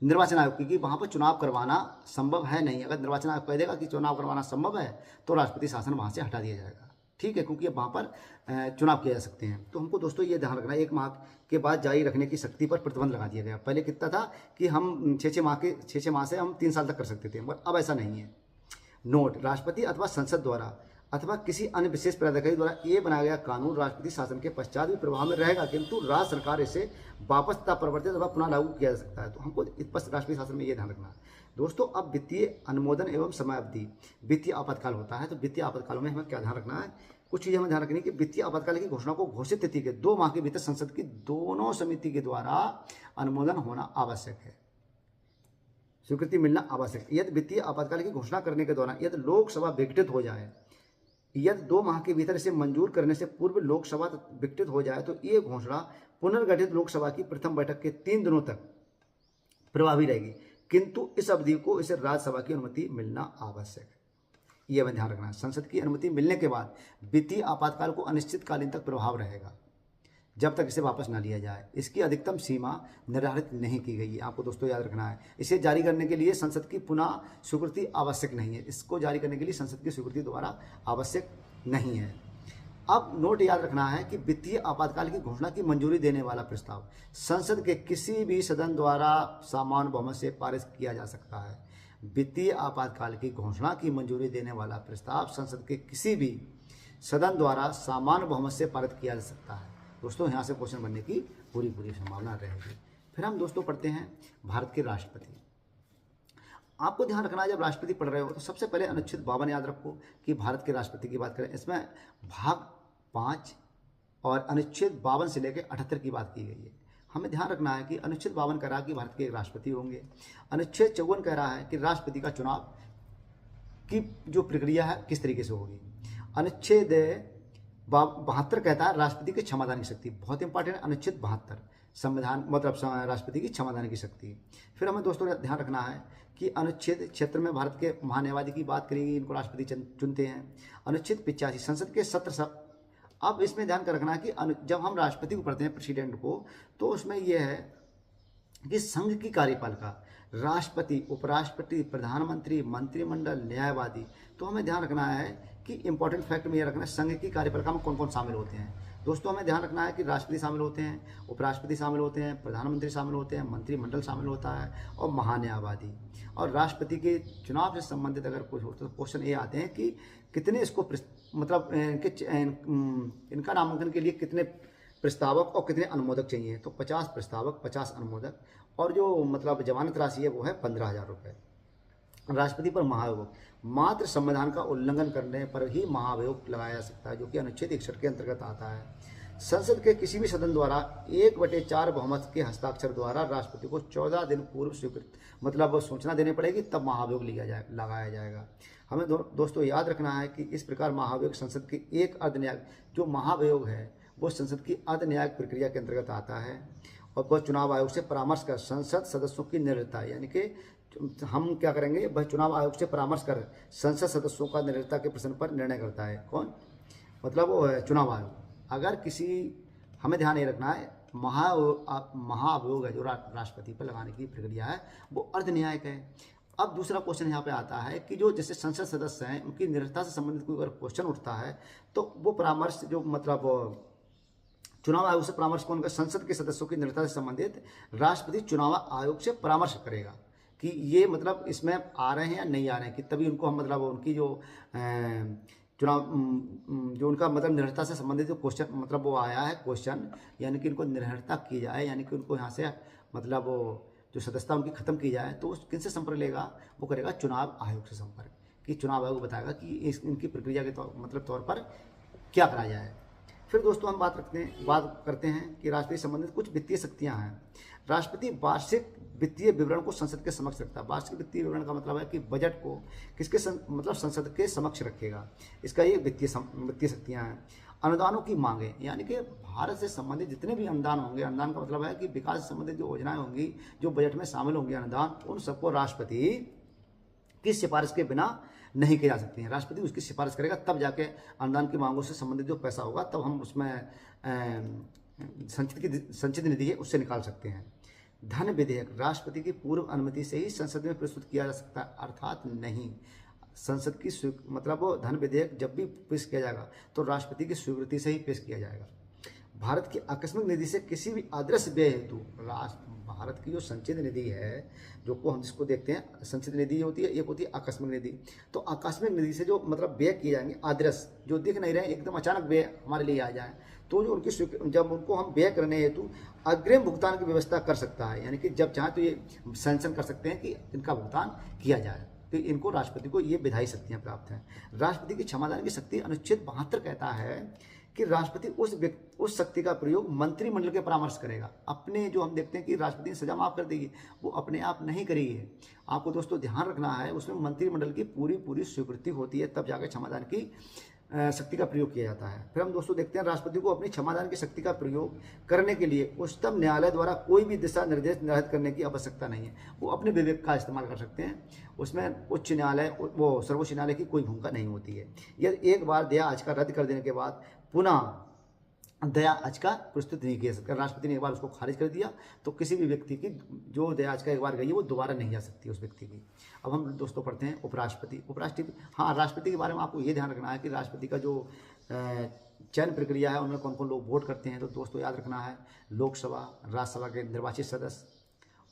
निर्वाचन आयोग की, कि वहाँ पर चुनाव करवाना संभव है नहीं। अगर निर्वाचन आयोग कह देगा कि चुनाव करवाना संभव है तो राष्ट्रपति शासन वहाँ से हटा दिया जाएगा। ठीक है, क्योंकि वहाँ पर चुनाव किए जा सकते हैं। तो हमको दोस्तों ये ध्यान रखना है, 1 माह के बाद जारी रखने की शक्ति पर प्रतिबंध लगा दिया गया। पहले कितना था कि हम 6 माह से हम 3 साल तक कर सकते थे, मगर अब ऐसा नहीं है। नोट, राष्ट्रपति अथवा संसद द्वारा अथवा किसी अन्य विशेष प्राधिकारी द्वारा ये बनाया गया कानून राष्ट्रपति शासन के पश्चात भी प्रभाव में रहेगा, किंतु राज्य सरकार इसे वापस तथा परिवर्तित अथवा पुनः लागू किया जा सकता है। तो हमको राष्ट्रपति शासन में ये ध्यान रखना है। दोस्तों, अब वित्तीय अनुमोदन एवं समयावधि वित्तीय आपातकाल होता है। तो वित्तीय आपातकाल में हमें क्या ध्यान रखना है? कुछ चीज़ें हमें ध्यान रखनी है कि वित्तीय आपातकाल की घोषणा को घोषित तिथि के 2 माह के भीतर संसद की दोनों समिति के द्वारा अनुमोदन होना आवश्यक है, स्वीकृति मिलना आवश्यक है। यदि वित्तीय आपातकाल की घोषणा करने के दौरान यदि लोकसभा विघटित हो जाए, यदि 2 माह के भीतर इसे मंजूर करने से पूर्व लोकसभा विघटित हो जाए तो ये घोषणा पुनर्गठित लोकसभा की प्रथम बैठक के 3 दिनों तक प्रभावी रहेगी, किंतु इस अवधि को इसे राज्यसभा की अनुमति मिलना आवश्यक है। ये हमें ध्यान रखना है। संसद की अनुमति मिलने के बाद वित्तीय आपातकाल को अनिश्चितकालीन तक प्रभाव रहेगा, जब तक इसे वापस ना लिया जाए। इसकी अधिकतम सीमा निर्धारित नहीं की गई है। आपको दोस्तों याद रखना है, इसे जारी करने के लिए संसद की पुनः स्वीकृति आवश्यक नहीं है। इसको जारी करने के लिए संसद की स्वीकृति दोबारा आवश्यक नहीं है। अब नोट याद रखना है कि वित्तीय आपातकाल की घोषणा की मंजूरी देने वाला प्रस्ताव संसद के किसी भी सदन द्वारा सामान्य बहुमत से पारित किया जा सकता है। वित्तीय आपातकाल की घोषणा की मंजूरी देने वाला प्रस्ताव संसद के किसी भी सदन द्वारा सामान्य बहुमत से पारित किया जा सकता है। दोस्तों, यहाँ से क्वेश्चन बनने की पूरी संभावना रहेगी। फिर हम दोस्तों पढ़ते हैं भारत के राष्ट्रपति। आपको ध्यान रखना है, जब राष्ट्रपति पढ़ रहे हो तो सबसे पहले अनुच्छेद 52 याद रखो कि भारत के राष्ट्रपति की बात करें। इसमें भाग 5 और अनुच्छेद 52 से लेकर 78 की बात की गई है। हमें ध्यान रखना है कि अनुच्छेद 52 कह रहा है कि भारत के राष्ट्रपति होंगे। अनुच्छेद 54 कह रहा है कि राष्ट्रपति का चुनाव की जो प्रक्रिया है किस तरीके से होगी। अनुच्छेद 72 कहता है राष्ट्रपति की क्षमादान की शक्ति। बहुत इंपॉर्टेंट अनुच्छेद 72 संविधान मतलब राष्ट्रपति की क्षमादान की शक्ति। फिर हमें दोस्तों ध्यान रखना है कि अनुच्छेद 76 में भारत के महान्यायवादी की बात करेंगे, इनको राष्ट्रपति चुनते हैं। अनुच्छेद 85 संसद के सत्र सब। अब इसमें ध्यान कर रखना है कि जब हम राष्ट्रपति को पढ़ते हैं, प्रेसिडेंट को, तो उसमें यह है कि संघ की कार्यपालिका राष्ट्रपति, उपराष्ट्रपति, प्रधानमंत्री, मंत्रिमंडल, न्यायवादी। तो हमें ध्यान रखना है कि इंपॉर्टेंट फैक्ट में यह रखना है संघ की कार्यपालिका में कौन कौन शामिल होते हैं। दोस्तों, हमें ध्यान रखना है कि राष्ट्रपति शामिल होते हैं, उपराष्ट्रपति शामिल होते हैं, प्रधानमंत्री शामिल होते हैं, मंत्रिमंडल शामिल होता है और महान्यायवादी। और राष्ट्रपति के चुनाव से संबंधित अगर कुछ हो तो क्वेश्चन ये आते हैं कि कितने इसको मतलब इनका नामांकन के लिए कितने प्रस्तावक और कितने अनुमोदक चाहिए। तो 50 प्रस्तावक, 50 अनुमोदक, और जो मतलब जमानत राशि है वो है 15,000 रुपये। राष्ट्रपति पर महाभियोग मात्र संविधान का उल्लंघन करने पर ही महाभियोग लगाया जा सकता है, जो कि अनुच्छेद 61 के अंतर्गत आता है। संसद के किसी भी सदन द्वारा 1/4 बहुमत के हस्ताक्षर द्वारा राष्ट्रपति को 14 दिन पूर्व स्वीकृत मतलब सूचना देनी पड़ेगी, तब महाभियोग लगाया जाएगा। हमें दोस्तों याद रखना है कि इस प्रकार महाभियोग संसद की एक अर्धन्यायिक जो महाभियोग है वो संसद की अर्धन्यायिक प्रक्रिया के अंतर्गत आता है और वह चुनाव आयोग से परामर्श कर संसद सदस्यों की निर्णयता, यानी कि हम क्या करेंगे, वह चुनाव आयोग से परामर्श कर संसद सदस्यों का निर्णयता के प्रश्न पर निर्णय करता है। कौन? मतलब वो है चुनाव आयोग। अगर किसी, हमें ध्यान ये रखना है, महाभियोग है जो राष्ट्रपति पर लगाने की प्रक्रिया है वो अर्धन्यायिक है। अब दूसरा क्वेश्चन यहाँ पे आता है कि जो जैसे संसद सदस्य हैं उनकी निरंतरता से संबंधित कोई अगर क्वेश्चन उठता है तो वो परामर्श जो मतलब चुनाव आयोग से परामर्श कौन कर, संसद के सदस्यों की निरंतरता से संबंधित राष्ट्रपति चुनाव आयोग से परामर्श करेगा कि ये मतलब इसमें आ रहे हैं या नहीं आ रहे हैं, कि तभी उनको हम मतलब उनकी जो चुनाव जो उनका मतलब निरंतरता से संबंधित जो क्वेश्चन मतलब वो आया है क्वेश्चन, यानी कि इनको निरंतरता की जाए, यानी कि उनको यहाँ से मतलब वो जो सदस्यता उनकी खत्म की जाए, तो किनसे संपर्क लेगा, वो करेगा चुनाव आयोग से संपर्क, कि चुनाव आयोग बताएगा कि इनकी प्रक्रिया के तौर पर क्या करा जाए। फिर दोस्तों हम बात करते हैं कि राष्ट्रपति संबंधित कुछ वित्तीय शक्तियां हैं। राष्ट्रपति वार्षिक वित्तीय विवरण को संसद के समक्ष रखता है। वार्षिक वित्तीय विवरण का मतलब है कि बजट को किसके मतलब संसद के समक्ष रखेगा, इसका ये वित्तीय शक्तियां हैं। अनुदानों की मांगे, यानी कि भारत से संबंधित जितने भी अनुदान होंगे, अनुदान का मतलब है कि विकास से संबंधित जो योजनाएं होंगी, जो बजट में शामिल होंगे अनुदान, उन सबको राष्ट्रपति की सिफारिश के बिना नहीं की जा सकती हैं। राष्ट्रपति उसकी सिफारिश करेगा, तब जाके अनुदान की मांगों से संबंधित जो पैसा होगा तब हम उसमें संचित निधि है उससे निकाल सकते हैं। धन विधेयक राष्ट्रपति की पूर्व अनुमति से ही संसद में प्रस्तुत किया जा सकता है, अर्थात नहीं संसद की मतलब वो धन विधेयक जब भी पेश किया जाएगा तो राष्ट्रपति की स्वीकृति से ही पेश किया जाएगा। भारत की आकस्मिक निधि से किसी भी आदर्श व्यय हेतु भारत की जो संचित निधि है, जो को हम जिसको देखते हैं संचित निधि होती है, एक होती है आकस्मिक निधि। तो आकस्मिक निधि से जो मतलब व्यय किए जाएंगे आदर्श, जो दिख नहीं रहे एकदम अचानक व्यय हमारे लिए आ जाए, तो जो उनकी जब उनको हम व्यय करने हेतु अग्रिम भुगतान की व्यवस्था कर सकता है, यानी कि जब चाहे तो ये सैंक्शन कर सकते हैं कि इनका भुगतान किया जाए, तो इनको राष्ट्रपति को ये विधायी शक्तियाँ प्राप्त हैं। राष्ट्रपति की क्षमादान की शक्ति अनुच्छेद 72 कहता है कि राष्ट्रपति उस शक्ति का प्रयोग मंत्रिमंडल के परामर्श करेगा। अपने जो हम देखते हैं कि राष्ट्रपति ने सजा माफ कर देगी, वो अपने आप नहीं करेगी। आपको दोस्तों ध्यान रखना है, उसमें मंत्रिमंडल की पूरी स्वीकृति होती है, तब जाकर क्षमादान की शक्ति का प्रयोग किया जाता है। फिर हम दोस्तों देखते हैं राष्ट्रपति को अपनी क्षमादान की शक्ति का प्रयोग करने के लिए उच्चतम न्यायालय द्वारा कोई भी दिशा निर्देश निर्धारित करने की आवश्यकता नहीं है, वो अपने विवेक का इस्तेमाल कर सकते हैं। उसमें उच्च न्यायालय वो सर्वोच्च न्यायालय की कोई भूमिका नहीं होती है। यदि एक बार दया याचिका रद्द कर देने के बाद पुनः दया याचिका प्रस्तुत नहीं किया सकता, राष्ट्रपति ने एक बार उसको खारिज कर दिया तो किसी भी व्यक्ति की जो दया याचिका एक बार गई है वो दोबारा नहीं जा सकती उस व्यक्ति की। अब हम दोस्तों पढ़ते हैं उपराष्ट्रपति। हाँ, राष्ट्रपति के बारे में आपको ये ध्यान रखना है कि राष्ट्रपति का जो चयन प्रक्रिया है उनमें कौन कौन लोग वोट करते हैं। तो दोस्तों याद रखना है, लोकसभा राज्यसभा के निर्वाचित सदस्य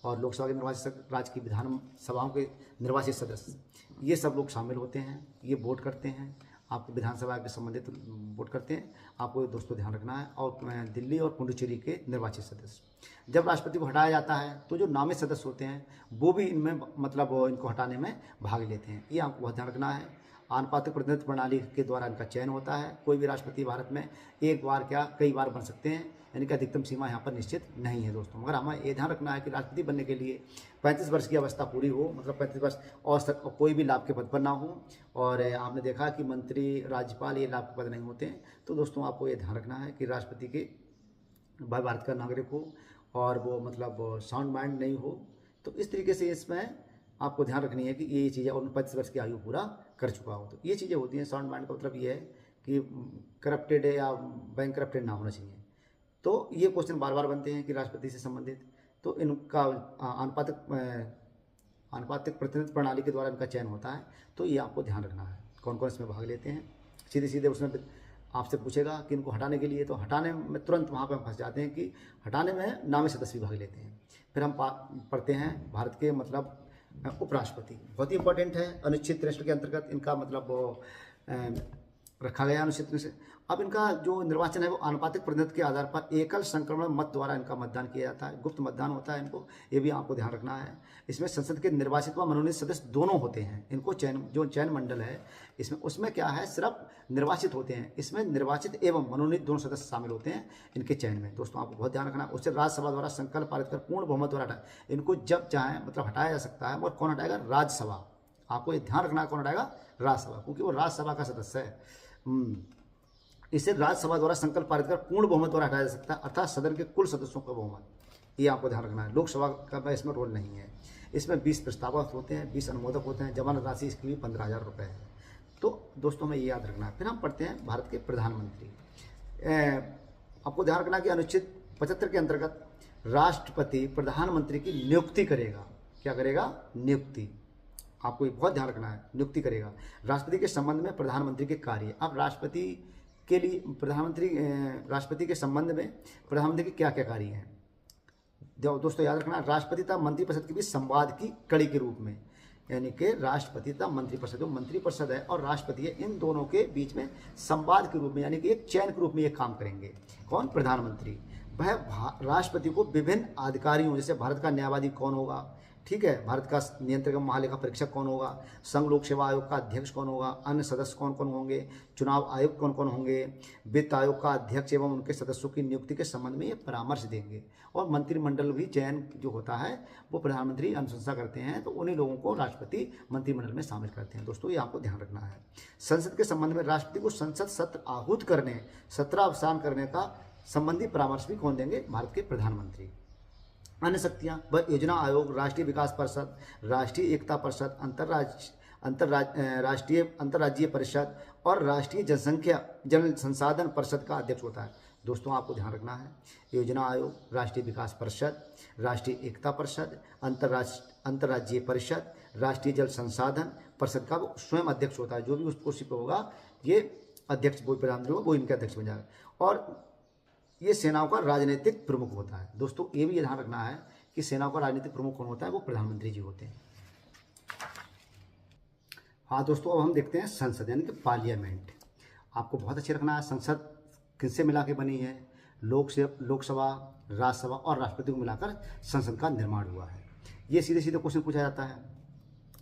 और लोकसभा के निर्वाचित राज्य की विधान सभाओं के निर्वाचित सदस्य, ये सब लोग शामिल होते हैं, ये वोट करते हैं, आपको विधानसभा के संबंधित वोट करते हैं, आपको दोस्तों ध्यान रखना है। और दिल्ली और पुडुचेरी के निर्वाचित सदस्य। जब राष्ट्रपति को हटाया जाता है तो जो नामित सदस्य होते हैं वो भी इनमें मतलब इनको हटाने में भाग लेते हैं, ये आपको बहुत ध्यान रखना है। आनुपातिक प्रतिनिधित्व प्रणाली के द्वारा इनका चयन होता है। कोई भी राष्ट्रपति भारत में एक बार क्या कई बार बन सकते हैं, यानी कि अधिकतम सीमा यहाँ पर निश्चित नहीं है दोस्तों। मगर हमें ये ध्यान रखना है कि राष्ट्रपति बनने के लिए 35 वर्ष की अवस्था पूरी हो, मतलब 35 वर्ष और कोई भी लाभ के पद पर ना हो। और आपने देखा कि मंत्री राज्यपाल ये लाभ के पद नहीं होते हैं। तो दोस्तों आपको ये ध्यान रखना है कि राष्ट्रपति के भाई भारत का नागरिक हो और वो मतलब साउंड माइंड नहीं हो। तो इस तरीके से इसमें आपको ध्यान रखनी है कि ये चीज़ें, और 35 वर्ष की आयु पूरा कर चुका हो। तो ये चीज़ें होती हैं। साउंड माइंड का मतलब ये है कि करप्टेड या बैंक करप्टेड ना होना चाहिए। तो ये क्वेश्चन बार बार बनते हैं कि राष्ट्रपति से संबंधित, तो इनका आनुपातिक प्रतिनिधित्व प्रणाली के द्वारा इनका चयन होता है। तो ये आपको ध्यान रखना है कौन कौन इसमें भाग लेते हैं। सीधे उसमें आपसे पूछेगा कि इनको हटाने के लिए, तो हटाने में तुरंत वहाँ पर फंस जाते हैं कि हटाने में नामित सदस्य भी भाग लेते हैं। फिर हम पढ़ते हैं भारत के मतलब उपराष्ट्रपति, बहुत ही इंपॉर्टेंट है। अनुच्छेद 63 के अंतर्गत इनका मतलब रखा गया अनुच्छेद से। अब इनका जो निर्वाचन है वो आनुपातिक प्रतिनिधित्व के आधार पर एकल संक्रमण मत द्वारा इनका मतदान किया जाता है, गुप्त मतदान होता है इनको, ये भी आपको ध्यान रखना है। इसमें संसद के निर्वाचित व मनोनीत सदस्य दोनों होते हैं। इनको चयन मंडल है इसमें, उसमें क्या है, सिर्फ निर्वाचित होते हैं। इसमें निर्वाचित एवं मनोनीत दोनों सदस्य शामिल होते हैं इनके चयन में। दोस्तों आपको बहुत ध्यान रखना है। उससे राज्यसभा द्वारा संकल्प पारित कर पूर्ण बहुमत द्वारा हटाए, इनको जब चाहे मतलब हटाया जा सकता है। और कौन हटाएगा, राज्यसभा। आपको ये ध्यान रखना है कौन हटाएगा, राज्यसभा, क्योंकि वो राज्यसभा का सदस्य है। इसे राज्यसभा द्वारा संकल्प पारित कर पूर्ण बहुमत द्वारा हटाया जा सकता है, अर्थात सदन के कुल सदस्यों का बहुमत। ये आपको ध्यान रखना है। लोकसभा का इसमें रोल नहीं है। इसमें 20 प्रस्तावक होते हैं, 20 अनुमोदक होते हैं। जमानत राशि इसके लिए 15,000 रुपये है। तो दोस्तों हमें ये याद रखना है। फिर हम पढ़ते हैं भारत के प्रधानमंत्री। आपको ध्यान रखना कि अनुच्छेद 75 के अंतर्गत राष्ट्रपति प्रधानमंत्री की नियुक्ति करेगा। क्या करेगा, नियुक्ति। आपको ये बहुत ध्यान रखना है, नियुक्ति करेगा। राष्ट्रपति के संबंध में प्रधानमंत्री के कार्य। अब राष्ट्रपति के लिए राष्ट्रपति के संबंध में प्रधानमंत्री के क्या क्या कार्य हैं दोस्तों, याद रखना। राष्ट्रपति तथा मंत्रिपरिषद के बीच संवाद की कड़ी के रूप में, यानी कि राष्ट्रपति तथा मंत्रिपरिषद, जो मंत्रिपरिषद है और राष्ट्रपति है, इन दोनों के बीच में संवाद के रूप में, यानी कि एक चैन के रूप में ये काम करेंगे। कौन? प्रधानमंत्री। वह राष्ट्रपति को विभिन्न अधिकारियों, जैसे भारत का न्यायवादी कौन होगा, ठीक है, भारत का नियंत्रक महालेखा परीक्षक कौन होगा, संघ लोक सेवा आयोग का अध्यक्ष कौन होगा, अन्य सदस्य कौन कौन होंगे, चुनाव आयुक्त कौन कौन होंगे, वित्त आयोग का अध्यक्ष एवं उनके सदस्यों की नियुक्ति के संबंध में ये परामर्श देंगे। और मंत्रिमंडल भी चयन जो होता है वो प्रधानमंत्री अनुशंसा करते हैं, तो उन्हीं लोगों को राष्ट्रपति मंत्रिमंडल में शामिल करते हैं। दोस्तों ये आपको ध्यान रखना है। संसद के संबंध में राष्ट्रपति को संसद सत्र आहूत करने, सत्र अवसान करने का संबंधी परामर्श भी कौन देंगे? भारत के प्रधानमंत्री। अन्य शक्तियां व योजना आयोग, राष्ट्रीय विकास परिषद, राष्ट्रीय एकता परिषद, अंतर्राज्यीय परिषद और राष्ट्रीय जल संसाधन परिषद का अध्यक्ष होता है। दोस्तों आपको ध्यान रखना है, योजना आयोग, राष्ट्रीय विकास परिषद, राष्ट्रीय एकता परिषद, अंतर्राज्यीय परिषद, राष्ट्रीय जल संसाधन परिषद का स्वयं अध्यक्ष होता है। जो भी उस कुर्सी पर होगा ये अध्यक्ष, वो प्रधानमंत्री होगा, वो इनके अध्यक्ष बन जाएगा। और ये सेनाओं का राजनीतिक प्रमुख होता है। दोस्तों ये भी ध्यान रखना है कि सेनाओं का राजनीतिक प्रमुख कौन होता है? वो प्रधानमंत्री जी होते हैं। हाँ दोस्तों, अब हम देखते हैं संसद, यानी कि पार्लियामेंट। आपको बहुत अच्छे रखना है, संसद किससे मिला के बनी है? लोकसभा, राज्यसभा और राष्ट्रपति को मिलाकर संसद का निर्माण हुआ है। ये सीधे सीधे क्वेश्चन पूछा जाता है,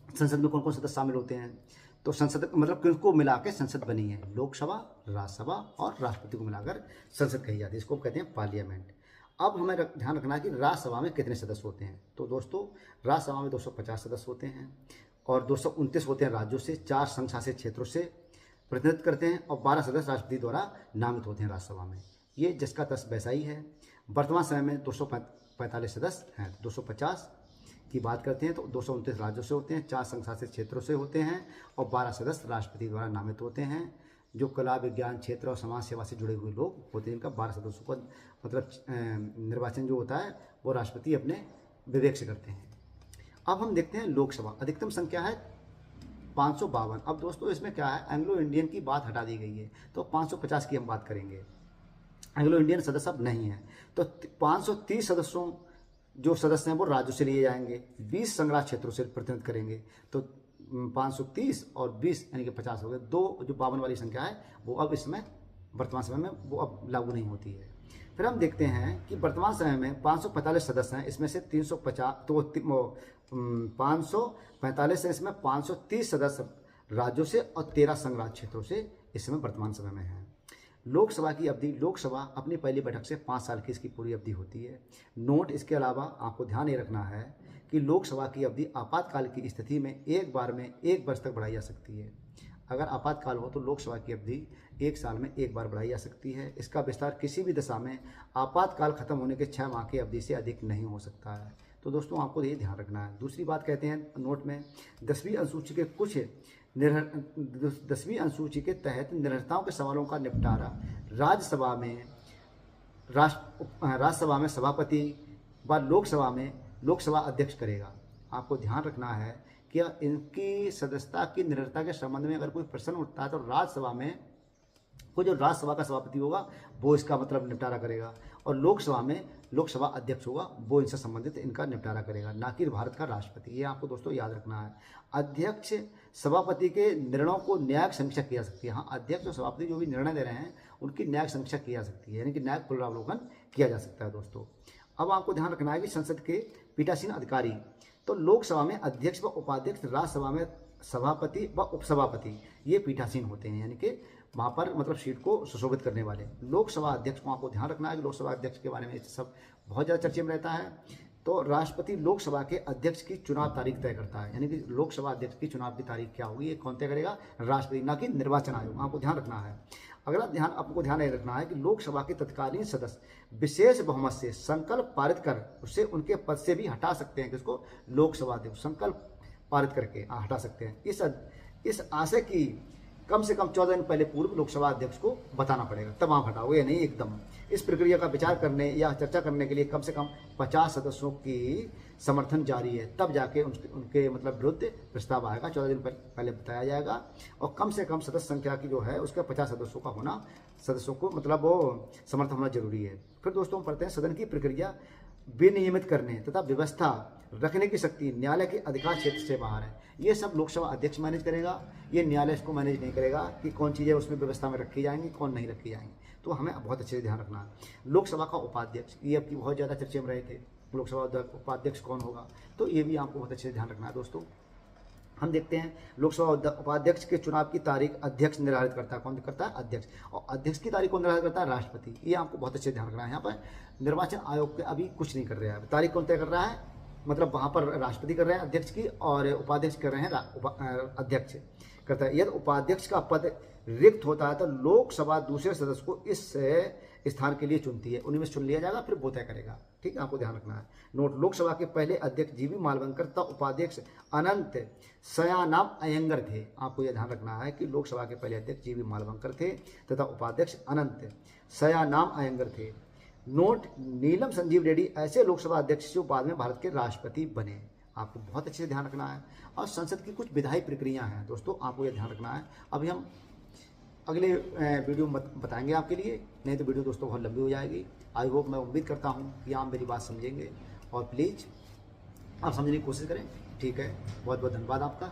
संसद में कौन कौन सदस्य शामिल होते हैं? तो संसद मतलब किसको मिला के संसद बनी है? लोकसभा, राज्यसभा और राष्ट्रपति को मिलाकर संसद कही जाती है, इसको कहते हैं पार्लियामेंट। अब हमें ध्यान रखना है कि राज्यसभा में कितने सदस्य होते हैं। तो दोस्तों राज्यसभा में 250 सदस्य होते हैं और 229 होते हैं राज्यों से, 4 संघ शासित क्षेत्रों से प्रतिनिधित्व करते हैं और 12 सदस्य राष्ट्रपति द्वारा नामित होते हैं राज्यसभा में। ये जिसका तस वैसा ही है। वर्तमान समय में 245 सदस्य हैं। 250 की बात करते हैं तो 229 राज्यों से होते हैं, 4 संघ शासित क्षेत्रों से होते हैं और 12 सदस्य राष्ट्रपति द्वारा नामित होते हैं। जो कला, विज्ञान क्षेत्र और समाज सेवा से जुड़े हुए लोग होते हैं, इनका 12 सदस्यों को मतलब निर्वाचन जो होता है वो राष्ट्रपति अपने विवेक से करते हैं। अब हम देखते हैं लोकसभा, अधिकतम संख्या है 552। अब दोस्तों इसमें क्या है, एंग्लो इंडियन की बात हटा दी गई है, तो 550 की हम बात करेंगे। एंग्लो इंडियन सदस्य अब नहीं है, तो 530 सदस्यों जो सदस्य हैं वो राज्यों से लिए जाएंगे, 20 संघराज्य क्षेत्रों से प्रतिनिधित्व करेंगे, तो 530 और 20 यानी कि 50 हो गए। 2 जो 52 वाली संख्या है वो अब इसमें वर्तमान समय में वो अब लागू नहीं होती है। फिर हम देखते हैं कि वर्तमान समय में 545 सदस्य हैं, इसमें से 545 है, इसमें 530 सदस्य राज्यों से और 13 संघराज्य क्षेत्रों से इस समय वर्तमान समय में है। लोकसभा की अवधि, लोकसभा अपनी पहली बैठक से 5 साल की इसकी पूरी अवधि होती है। नोट, इसके अलावा आपको ध्यान ये रखना है कि लोकसभा की अवधि आपातकाल की स्थिति में एक बार में 1 वर्ष तक बढ़ाई जा सकती है। अगर आपातकाल हो तो लोकसभा की अवधि 1 साल में 1 बार बढ़ाई जा सकती है। इसका विस्तार किसी भी दशा में आपातकाल खत्म होने के 6 माह की अवधि से अधिक नहीं हो सकता है। तो दोस्तों आपको ये ध्यान रखना है। दूसरी बात कहते हैं नोट में, 10वीं अनुसूची के कुछ 10वीं अनुसूची के तहत निर्भरताओं के सवालों का निपटारा राज्यसभा में सभापति व लोकसभा अध्यक्ष करेगा। आपको ध्यान रखना है कि इनकी सदस्यता की निर्भरता के संबंध में अगर कोई प्रश्न उठता है तो राज्यसभा में वो जो राज्यसभा का सभापति होगा वो इसका मतलब निपटारा करेगा, और लोकसभा में लोकसभा अध्यक्ष होगा वो इनसे संबंधित इनका निपटारा करेगा, ना कि भारत का राष्ट्रपति। ये आपको दोस्तों याद रखना है। अध्यक्ष सभापति के निर्णयों को न्यायिक समीक्षा की जा सकती है। हाँ, अध्यक्ष और सभापति जो भी निर्णय दे रहे हैं उनकी न्यायिक समीक्षा की जा सकती है, यानी कि न्यायिक पुनरावलोकन किया जा सकता है। दोस्तों अब आपको ध्यान रखना है कि संसद के पीठासीन अधिकारी, तो लोकसभा में अध्यक्ष व उपाध्यक्ष, राज्यसभा में सभापति व उपसभापति, ये पीठासीन होते हैं, यानी कि वहाँ पर मतलब सीट को सुशोभित करने वाले। लोकसभा अध्यक्ष को आपको ध्यान रखना है कि लोकसभा अध्यक्ष के बारे में सब बहुत ज़्यादा चर्चे में रहता है। तो राष्ट्रपति लोकसभा के अध्यक्ष की चुनाव तारीख तय करता है, यानी कि लोकसभा अध्यक्ष की चुनाव की तारीख क्या होगी ये कौन तय करेगा? राष्ट्रपति, ना कि निर्वाचन आयोग। आपको ध्यान रखना है। अगला आपको ध्यान रखना है कि लोकसभा के तत्कालीन सदस्य विशेष बहुमत से संकल्प पारित कर उससे उनके पद से भी हटा सकते हैं। किसको? लोकसभा अध्यक्ष संकल्प पारित करके हटा सकते हैं। इस आशय की कम से कम 14 दिन पहले पूर्व लोकसभा अध्यक्ष को बताना पड़ेगा, तब आप हटाओगे, नहीं एकदम। इस प्रक्रिया का विचार करने या चर्चा करने के लिए कम से कम 50 सदस्यों की समर्थन जारी है, तब जाके उनके मतलब विरुद्ध प्रस्ताव आएगा। 14 दिन पहले बताया जाएगा और कम से कम सदस्य संख्या की जो है उसका 50 सदस्यों का होना, सदस्यों को मतलब वो समर्थन होना जरूरी है। फिर दोस्तों हम पढ़ते हैं सदन की प्रक्रिया विनियमित करने तथा व्यवस्था रखने की शक्ति न्यायालय के अधिकार क्षेत्र से बाहर है। ये सब लोकसभा अध्यक्ष मैनेज करेगा, ये न्यायालय इसको मैनेज नहीं करेगा कि कौन चीज़ें उसमें व्यवस्था में रखी जाएंगी, कौन नहीं रखी जाएंगी। तो हमें बहुत अच्छे से ध्यान रखना है। लोकसभा का उपाध्यक्ष, ये अब की बहुत ज़्यादा चर्चे में रहे थे, लोकसभा उपाध्यक्ष कौन होगा, तो ये भी आपको बहुत अच्छे से ध्यान रखना है। दोस्तों हम देखते हैं लोकसभा उपाध्यक्ष के चुनाव की तारीख अध्यक्ष निर्धारित करता है। कौन करता है? अध्यक्ष। और अध्यक्ष की तारीख कौन निर्धारित करता है? राष्ट्रपति। ये आपको बहुत अच्छे से ध्यान रखना है। यहाँ पर निर्वाचन आयोग के अभी कुछ नहीं कर रहा है, तारीख कौन तय कर रहा है, मतलब वहाँ पर राष्ट्रपति कर रहे हैं अध्यक्ष की, और उपाध्यक्ष कर रहे हैं अध्यक्ष करता है। यदि उपाध्यक्ष का पद रिक्त होता है तो लोकसभा दूसरे सदस्य को इस स्थान के लिए चुनती है, उन्हीं में चुन लिया जाएगा, फिर वो तय करेगा। ठीक है, आपको ध्यान रखना है। नोट, लोकसभा के पहले अध्यक्ष जीवी मालवंकर तथा उपाध्यक्ष अनंत सयानाम अयंगर थे। आपको यह ध्यान रखना है कि लोकसभा के पहले अध्यक्ष जीवी मालवंकर थे तथा उपाध्यक्ष अनंत सयानाम अयंगर थे। नोट, नीलम संजीव रेड्डी ऐसे लोकसभा अध्यक्ष जो बाद में भारत के राष्ट्रपति बने। आपको बहुत अच्छे से ध्यान रखना है। और संसद की कुछ विधायी प्रक्रिया हैं दोस्तों, आपको यह ध्यान रखना है। अभी हम अगले वीडियो में बताएंगे आपके लिए, नहीं तो वीडियो दोस्तों बहुत लंबी हो जाएगी। आई होप, मैं उम्मीद करता हूँ कि आप मेरी बात समझेंगे और प्लीज़ आप समझने की कोशिश करें। ठीक है, बहुत बहुत धन्यवाद आपका।